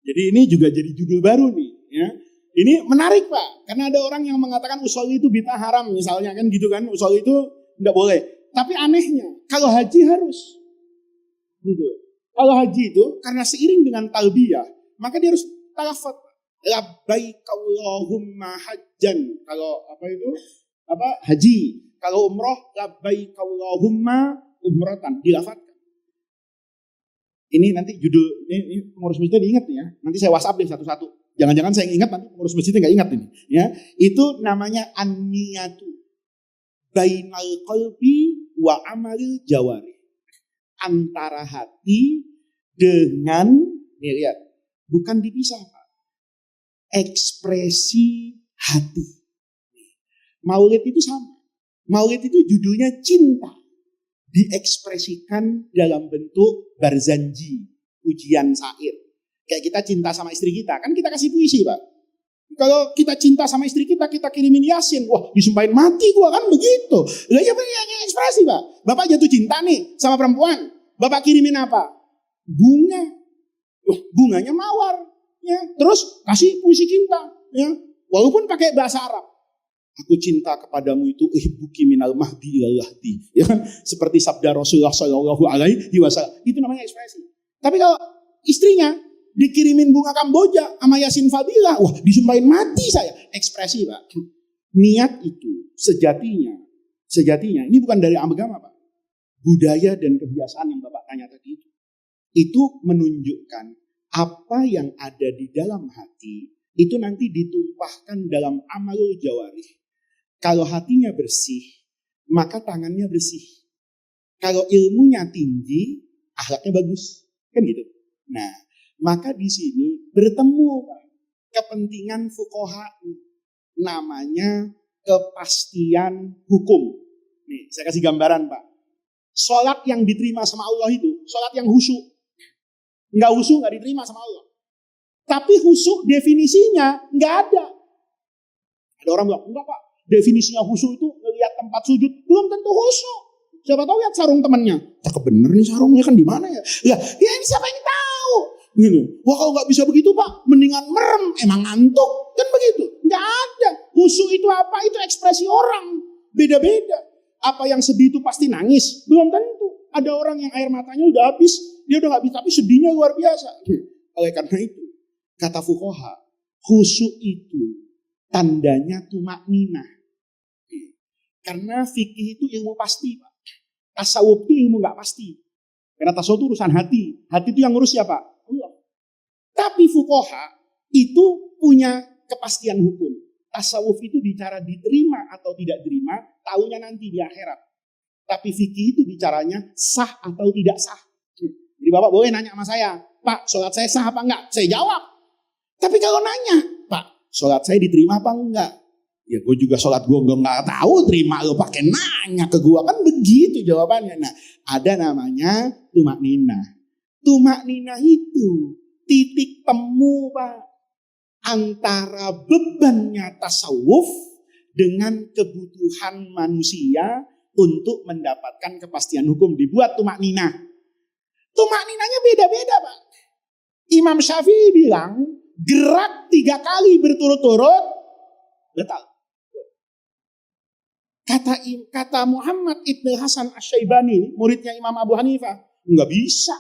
Jadi ini juga jadi judul baru nih, ya. Ini menarik, Pak, karena ada orang yang mengatakan usholi itu bid'ah haram misalnya kan gitu kan, usholi itu enggak boleh. Tapi anehnya, kalau haji harus. Gitu. Kalau haji itu karena seiring dengan talbiyah, maka dia harus talafat labbaik Allahumma hajjan. Kalau haji. Kalau umroh labbaik Allahumma umratan, dilafatkan. Ini nanti judul ini pengurus masjidnya diingat ya. Nanti saya WhatsApp deh satu-satu. Jangan-jangan saya ingat nanti pengurus masjidnya nggak ingat ini. Ya, itu namanya an-niyatu bainal qalbi wa amalil jawari. Antara hati dengan, nih lihat, bukan dipisah, Pak. Ekspresi hati. Maulid itu sama. Maulid itu judulnya cinta. Diekspresikan dalam bentuk barzanji, ujian syair. Kayak kita cinta sama istri kita, kan kita kasih puisi, Pak. Kalau kita cinta sama istri kita, kita kirimin Yasin. Wah, disumpahin mati gua kan begitu. Lah ya ekspresi, Pak. Bapak jatuh cinta nih sama perempuan. Bapak kirimin apa? Bunga. Wah, bunganya mawar. Ya. Terus kasih puisi cinta. Ya. Walaupun pakai bahasa Arab. Aku cinta kepadamu itu ihbuki minal mahdi ilal lahdi. Ya kan? Seperti sabda Rasulullah sallallahu alaihi wasallam. Itu namanya ekspresi. Tapi kalau istrinya dikirimin bunga Kamboja sama Yasin Fadilah, wah disumpahin mati saya. Ekspresi, Pak. Niat itu sejatinya ini bukan dari agama, Pak. Budaya dan kebiasaan yang Bapak tanya tadi itu menunjukkan apa yang ada di dalam hati itu nanti ditumpahkan dalam amalul jawarih. Kalau hatinya bersih, maka tangannya bersih. Kalau ilmunya tinggi, akhlaknya bagus. Kan gitu. Nah, maka di sini bertemu kepentingan fuqaha, namanya kepastian hukum. Nih, saya kasih gambaran, Pak. Sholat yang diterima sama Allah itu, sholat yang khusyuk. Enggak khusyuk, enggak diterima sama Allah. Tapi khusyuk definisinya enggak ada. Ada orang bilang, enggak Pak, definisinya khusyuk itu ngelihat tempat sujud. Belum tentu khusyuk. Siapa tahu lihat sarung temannya. Cakep bener nih sarungnya, kan di mana ya? Ya ini siapa yang tahu? Gitu. Wah kalau nggak bisa begitu Pak, mendingan merem. Emang ngantuk kan begitu? Nggak ada. Khusyuk itu apa? Itu ekspresi orang. Beda-beda. Apa yang sedih itu pasti nangis? Belum tentu. Ada orang yang air matanya udah habis, dia udah nggak bisa, tapi sedihnya luar biasa. Oleh karena itu, kata fuqaha, khusyuk itu tandanya tumakninah. Karena fikih itu ilmu pasti, Pak. Tasawuf itu ilmu nggak pasti. Karena tasawuf itu urusan hati. Hati itu yang ngurus siapa? Allah. Tapi fuqaha itu punya kepastian hukum. Tasawuf itu bicara diterima atau tidak diterima, taunya nanti di akhirat. Tapi fikih itu bicaranya sah atau tidak sah. Jadi Bapak boleh nanya sama saya, Pak, sholat saya sah apa enggak? Saya jawab. Tapi kalau nanya, Pak, sholat saya diterima apa enggak? Ya gue juga sholat gue nggak tahu, terima lo pakai nanya ke gue, kan begitu jawabannya. Nah, ada namanya tumak ninah. Tumak ninah itu titik temu Pak antara bebannya tasawuf dengan kebutuhan manusia untuk mendapatkan kepastian hukum. Dibuat tumak ninah. Tumak ninahnya beda-beda Pak. Imam Syafi'i bilang gerak 3 kali berturut-turut batal. Kata Muhammad Ibn Hasan Asy-Syaibani, muridnya Imam Abu Hanifah, nggak bisa.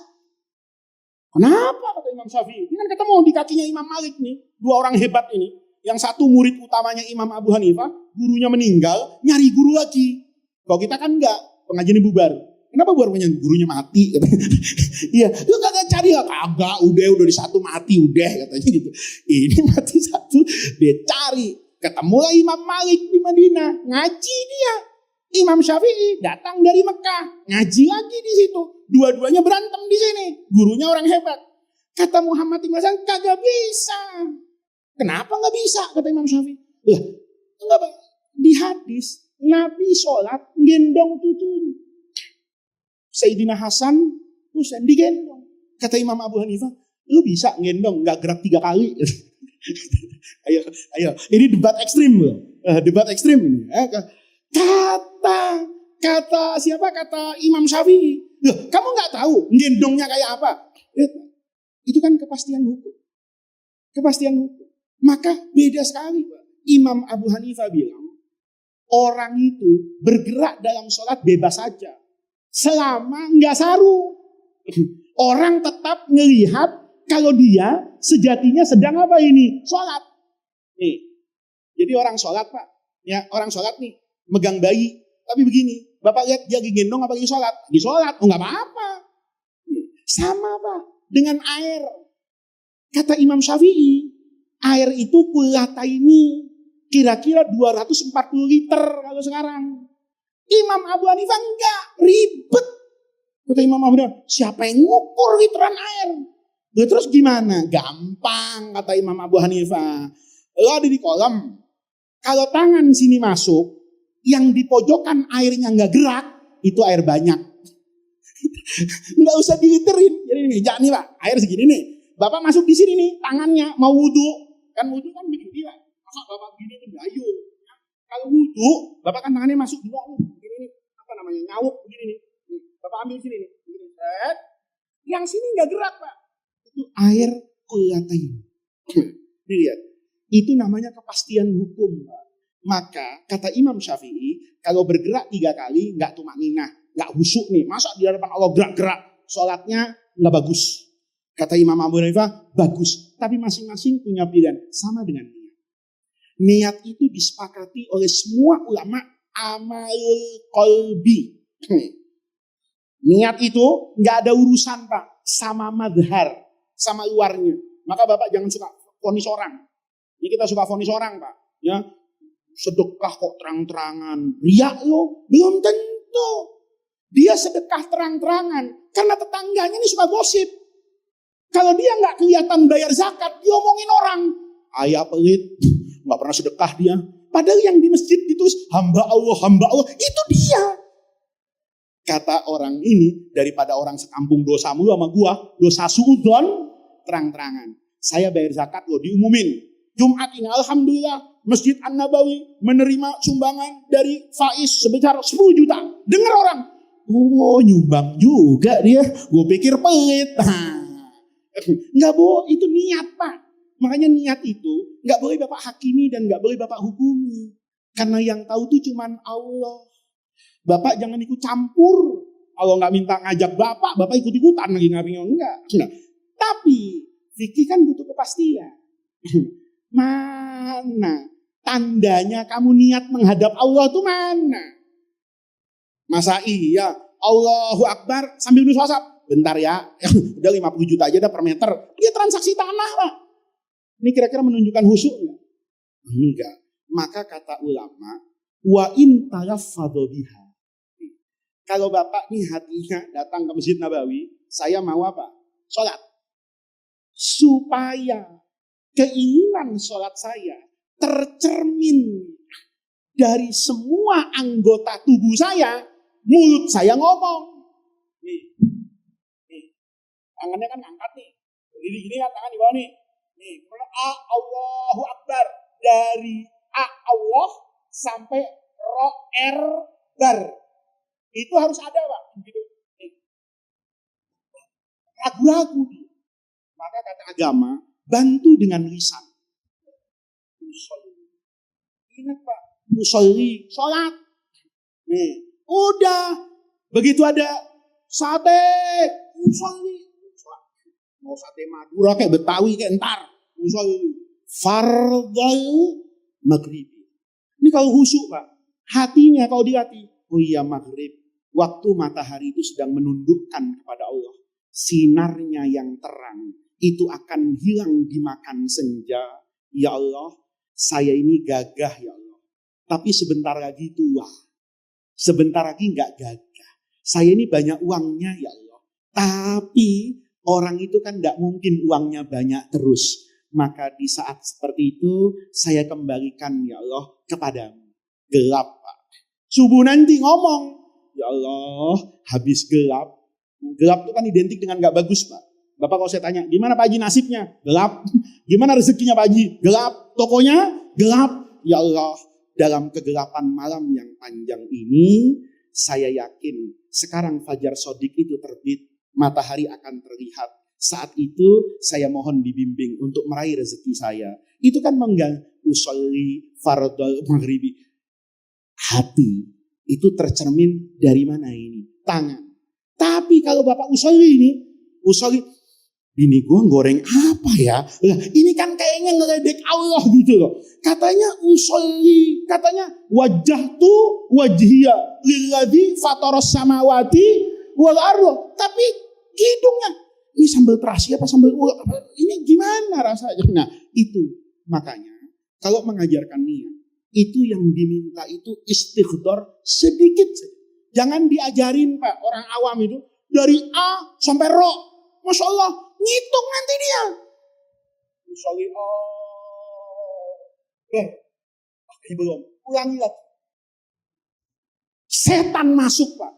Kenapa kata Imam Syafi'i? Ini kan ketemu di kakinya Imam Malik nih, 2 orang hebat ini. Yang satu murid utamanya Imam Abu Hanifah, gurunya meninggal, nyari guru lagi. Kalau kita kan enggak, pengajian bubar. Kenapa bubarnya? Gurunya mati. Iya, lu kagak cari ya? Kagak, udah di satu mati udah katanya gitu. Ini mati satu, dia cari. Ketemulah Imam Malik di Madinah, ngaji dia. Imam Syafi'i datang dari Mekah, ngaji lagi di situ. Dua-duanya berantem di sini. Gurunya orang hebat. Kata Muhammad Ibn Hasan, kagak bisa. Kenapa nggak bisa? Kata Imam Syafi'i. Lah, enggak Pak. Di hadis Nabi sholat gendong tutunya. Sayyidina Hasan, Husain digendong. Kata Imam Abu Hanifah, lu bisa gendong, nggak gerak 3 kali. Ayo, ini debat ekstrim loh. Debat ekstrim ini. Kata siapa? Kata Imam Syafi'i. Loh, kamu nggak tahu gendongnya kayak apa? Itu kan kepastian hukum. Kepastian hukum. Maka beda sekali Pak. Imam Abu Hanifah bilang, orang itu bergerak dalam sholat bebas saja. Selama nggak saru. Orang tetap ngelihat kalau dia sejatinya sedang apa ini? Sholat. Nih, jadi orang sholat Pak. Ya, orang sholat nih, megang bayi. Tapi begini, Bapak lihat dia lagi gendong apa lagi sholat? Lagi sholat, oh nggak apa-apa. Sama Pak, dengan air. Kata Imam Syafi'i, air itu kulata ini kira-kira 240 liter kalau sekarang. Imam Abu Hanifah enggak, ribet. Kata Imam Abu Hanifah, siapa yang ngukur literan air? Ya, terus gimana? Gampang kata Imam Abu Hanifah. Lo ada di kolam. Kalau tangan sini masuk, yang di pojokan airnya nggak gerak, itu air banyak. Nggak usah diliterin. Jadi nih, jangan nih Pak, air segini nih. Bapak masuk di sini nih, tangannya mau wudhu. Kan wudhu kan begini Pak. Masa Bapak begini nih, gayung. Kalau wudhu, Bapak kan tangannya masuk dua nih. Begini nih, apa namanya, nyawuk begini nih. Bapak ambil sini nih. Begini, set. Yang sini nggak gerak Pak. Itu air kullatain. Ini lihat. Itu namanya kepastian hukum Pak. Maka kata Imam Syafi'i, kalau bergerak 3 kali nggak tumak ninah, nggak khusyuk nih. Masa di hadapan Allah gerak-gerak, sholatnya nggak bagus. Kata Imam Abu Hanifah, bagus. Tapi masing-masing punya pilihan, sama dengan niat. Niat itu disepakati oleh semua ulama amalul qalbi. Niat itu nggak ada urusan Pak, sama madhar, sama luarnya. Maka Bapak jangan suka vonis orang. Ini kita suka vonis orang Pak, ya. Sedekah kok terang-terangan, riak lo, belum tentu. Dia sedekah terang-terangan karena tetangganya ini suka gosip. Kalau dia nggak kelihatan bayar zakat, diomongin orang. Ayah pelit, nggak pernah sedekah dia. Padahal yang di masjid ditulis hamba Allah, itu dia. Kata orang ini, daripada orang sekampung dosa mulu sama gua, dosa suudon, terang-terangan. Saya bayar zakat lo, diumumin. Jumat ini alhamdulillah Masjid An-Nabawi menerima sumbangan dari Faiz sebesar 10 juta. Dengar orang, oh nyumbang juga dia. Gue pikir pelit. Nggak boleh, itu niat Pak. Makanya niat itu nggak boleh Bapak hakimi dan nggak boleh Bapak hukumi. Karena yang tahu tuh cuman Allah. Bapak jangan ikut campur. Allah nggak minta ngajak Bapak ikut-ikutan lagi ngapain enggak. Nah, tapi fikih kan butuh kepastian. Mana tandanya kamu niat menghadap Allah tuh mana? Masa iya Allahu Akbar sambil nulis WhatsApp? Bentar ya, udah 50 juta aja dah per meter. Dia transaksi tanah Pak. Ini kira-kira menunjukkan khusyuk enggak? Enggak. Maka kata ulama, wa in talaffadhu biha. Kalau Bapak nih hatinya datang ke Masjid Nabawi, saya mau apa? Sholat. Supaya keinginan sholat saya tercermin dari semua anggota tubuh saya, mulut saya ngomong. Nih, tangannya kan angkat nih. Berdiri gini kan tangan di bawah nih. Nih, Allahu Akbar. Dari Allah sampai Ro'er Bar. Itu harus ada, Pak. Gitu. Ragu-ragu. Maka kata agama, bantu dengan lisan. Ingat, Pak. Musolli, sholat. Nih, udah. Begitu ada sate, musolli. Mau sate Madura kayak Betawi kayak entar. Musolli. Fardal maghrib. Ini kalau khusyuk, Pak. Hatinya kalau dilatih. Oh iya, maghrib. Waktu matahari itu sedang menundukkan kepada Allah. Sinarnya yang terang. Itu akan hilang dimakan senja. Ya Allah, saya ini gagah ya Allah. Tapi sebentar lagi tua. Sebentar lagi enggak gagah. Saya ini banyak uangnya ya Allah. Tapi orang itu kan enggak mungkin uangnya banyak terus. Maka di saat seperti itu saya kembalikan ya Allah kepadamu. Gelap, Pak. Subuh nanti ngomong. Ya Allah, habis gelap. Gelap itu kan identik dengan enggak bagus, Pak. Bapak kalau saya tanya, gimana Pak Haji nasibnya? Gelap. Gimana rezekinya Pak Haji? Gelap. Tokonya? Gelap. Ya Allah. Dalam kegelapan malam yang panjang ini, saya yakin sekarang fajar sodik itu terbit, matahari akan terlihat. Saat itu saya mohon dibimbing untuk meraih rezeki saya. Itu kan usolli fardal maghribi. Hati itu tercermin dari mana ini? Tangan. Tapi kalau Bapak usolli, ini gua goreng apa ya? Lah, ini kan kayaknya ngeledek Allah gitu loh. Katanya usolli, katanya wajjahtu wajhiya lilladzi fataras samawati wal ardh. Tapi hidungnya ini sambal terasi apa sambal ulat apa? Ini gimana rasanya? Nah, itu makanya kalau mengajarkan niat, itu yang diminta itu istighdar sedikit saja. Jangan diajarin, Pak, orang awam itu dari A sampai Ro. Masya Allah, ngitung nanti dia. Usolli belum, ulangi lagi. Setan masuk, Pak.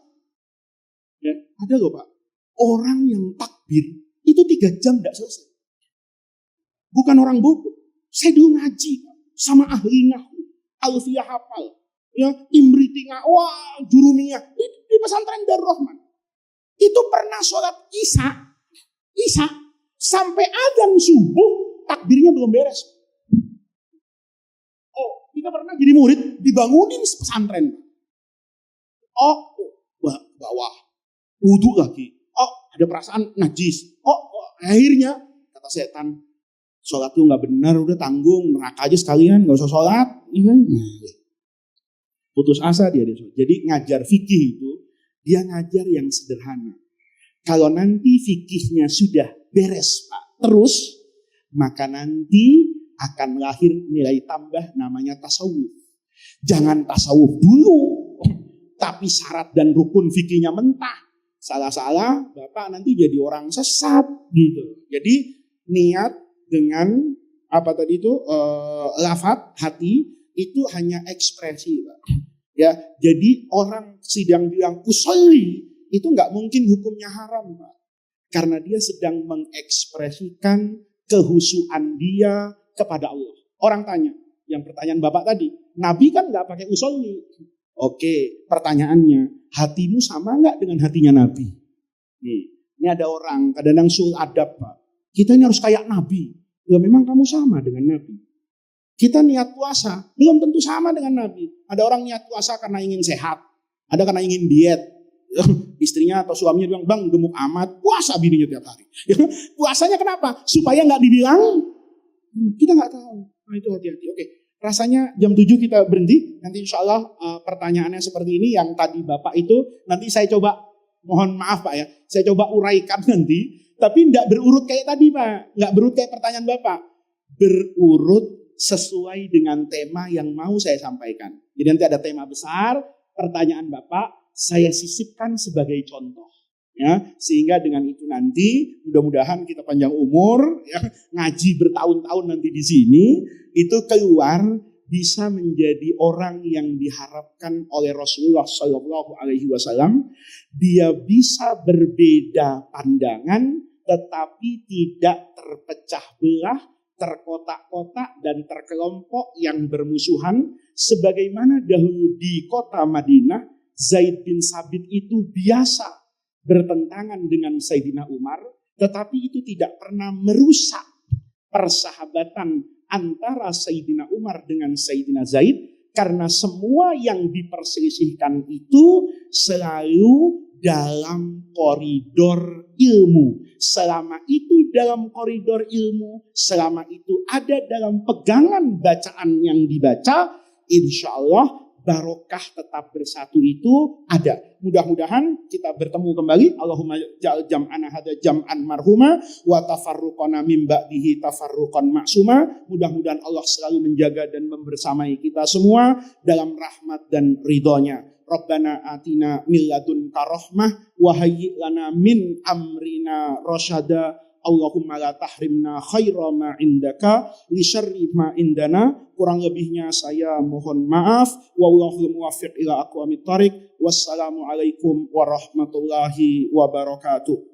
Ya, ada loh, Pak. Orang yang takbir itu 3 jam tidak selesai. Bukan orang bodoh. Saya dulu ngaji, Pak, sama ahli nahwu, alfiyah hafal, ya, imritingah, wah, jurumiyah di pesantren Darul Rahman. Itu pernah sholat Isya sampai adzan subuh takbirnya belum beres. Oh, kita pernah jadi murid dibangunin pesantren. Oh, bawah wudu lagi. Oh, ada perasaan najis. Oh, akhirnya kata setan, sholat tuh nggak benar, udah tanggung neraka aja sekalian, nggak usah sholat. Putus asa dia. Jadi ngajar fikih itu dia ngajar yang sederhana. Kalau nanti fikihnya sudah beres, Pak, terus, maka nanti akan lahir nilai tambah namanya tasawuf. Jangan tasawuf dulu, tapi syarat dan rukun fikihnya mentah. Salah-salah, Bapak nanti jadi orang sesat gitu. Jadi niat dengan apa tadi itu lafaz hati itu hanya ekspresi, Pak. Ya, jadi orang sidang bilang usolli itu nggak mungkin hukumnya haram, Pak. Karena dia sedang mengekspresikan kehusuan dia kepada Allah. Orang tanya, yang pertanyaan Bapak tadi, Nabi kan nggak pakai usolli. Oke, pertanyaannya, hatimu sama nggak dengan hatinya Nabi? Nih, ini ada orang kadang-kadang sul adab, Pak. Kita ini harus kayak Nabi. Ya memang kamu sama dengan Nabi. Kita niat puasa, belum tentu sama dengan Nabi. Ada orang niat puasa karena ingin sehat, ada karena ingin diet. Istrinya atau suaminya bilang, bang gemuk amat, puasa bininya tiap hari. Puasanya kenapa? Supaya nggak dibilang, kita nggak tahu. Nah itu hati-hati. Oke, rasanya jam 7 kita berhenti. Nanti insya Allah pertanyaannya seperti ini. Yang tadi Bapak itu, nanti saya coba, mohon maaf Pak ya, saya coba uraikan nanti. Tapi nggak berurut kayak tadi Pak. Nggak berurut kayak pertanyaan Bapak. Berurut sesuai dengan tema yang mau saya sampaikan. Jadi nanti ada tema besar, pertanyaan Bapak, saya sisipkan sebagai contoh. Ya, sehingga dengan itu nanti mudah-mudahan kita panjang umur, ya, ngaji bertahun-tahun nanti di sini, itu keluar bisa menjadi orang yang diharapkan oleh Rasulullah Shallallahu Alaihi Wasallam. Dia bisa berbeda pandangan, tetapi tidak terpecah belah, terkotak-kotak dan terkelompok yang bermusuhan. Sebagaimana dahulu di kota Madinah, Zaid bin Sabit itu biasa bertentangan dengan Sayyidina Umar, tetapi itu tidak pernah merusak persahabatan antara Sayyidina Umar dengan Sayyidina Zaid, karena semua yang diperselisihkan itu selalu dalam koridor ilmu. Selama itu dalam koridor ilmu, selama itu ada dalam pegangan bacaan yang dibaca, insya Allah barokah tetap bersatu itu ada. Mudah-mudahan kita bertemu kembali. Allahumma ja'al jam'ana hadza jam'an marhuma wa tafarruqana min ba'dihi tafarruqan ma'suma. Mudah-mudahan Allah selalu menjaga dan membersamai kita semua dalam rahmat dan ridhonya. Rabbana atina min ladunka rahmah wa hayyi' lana min amrina rasyada. Allahumma la tahrimna khaira ma indaka li syarri ma indana. Kurang lebihnya saya mohon maaf. Wallahu muwaffiq ila aqwamit thariq. Wassalamu alaikum warahmatullahi wabarakatuh.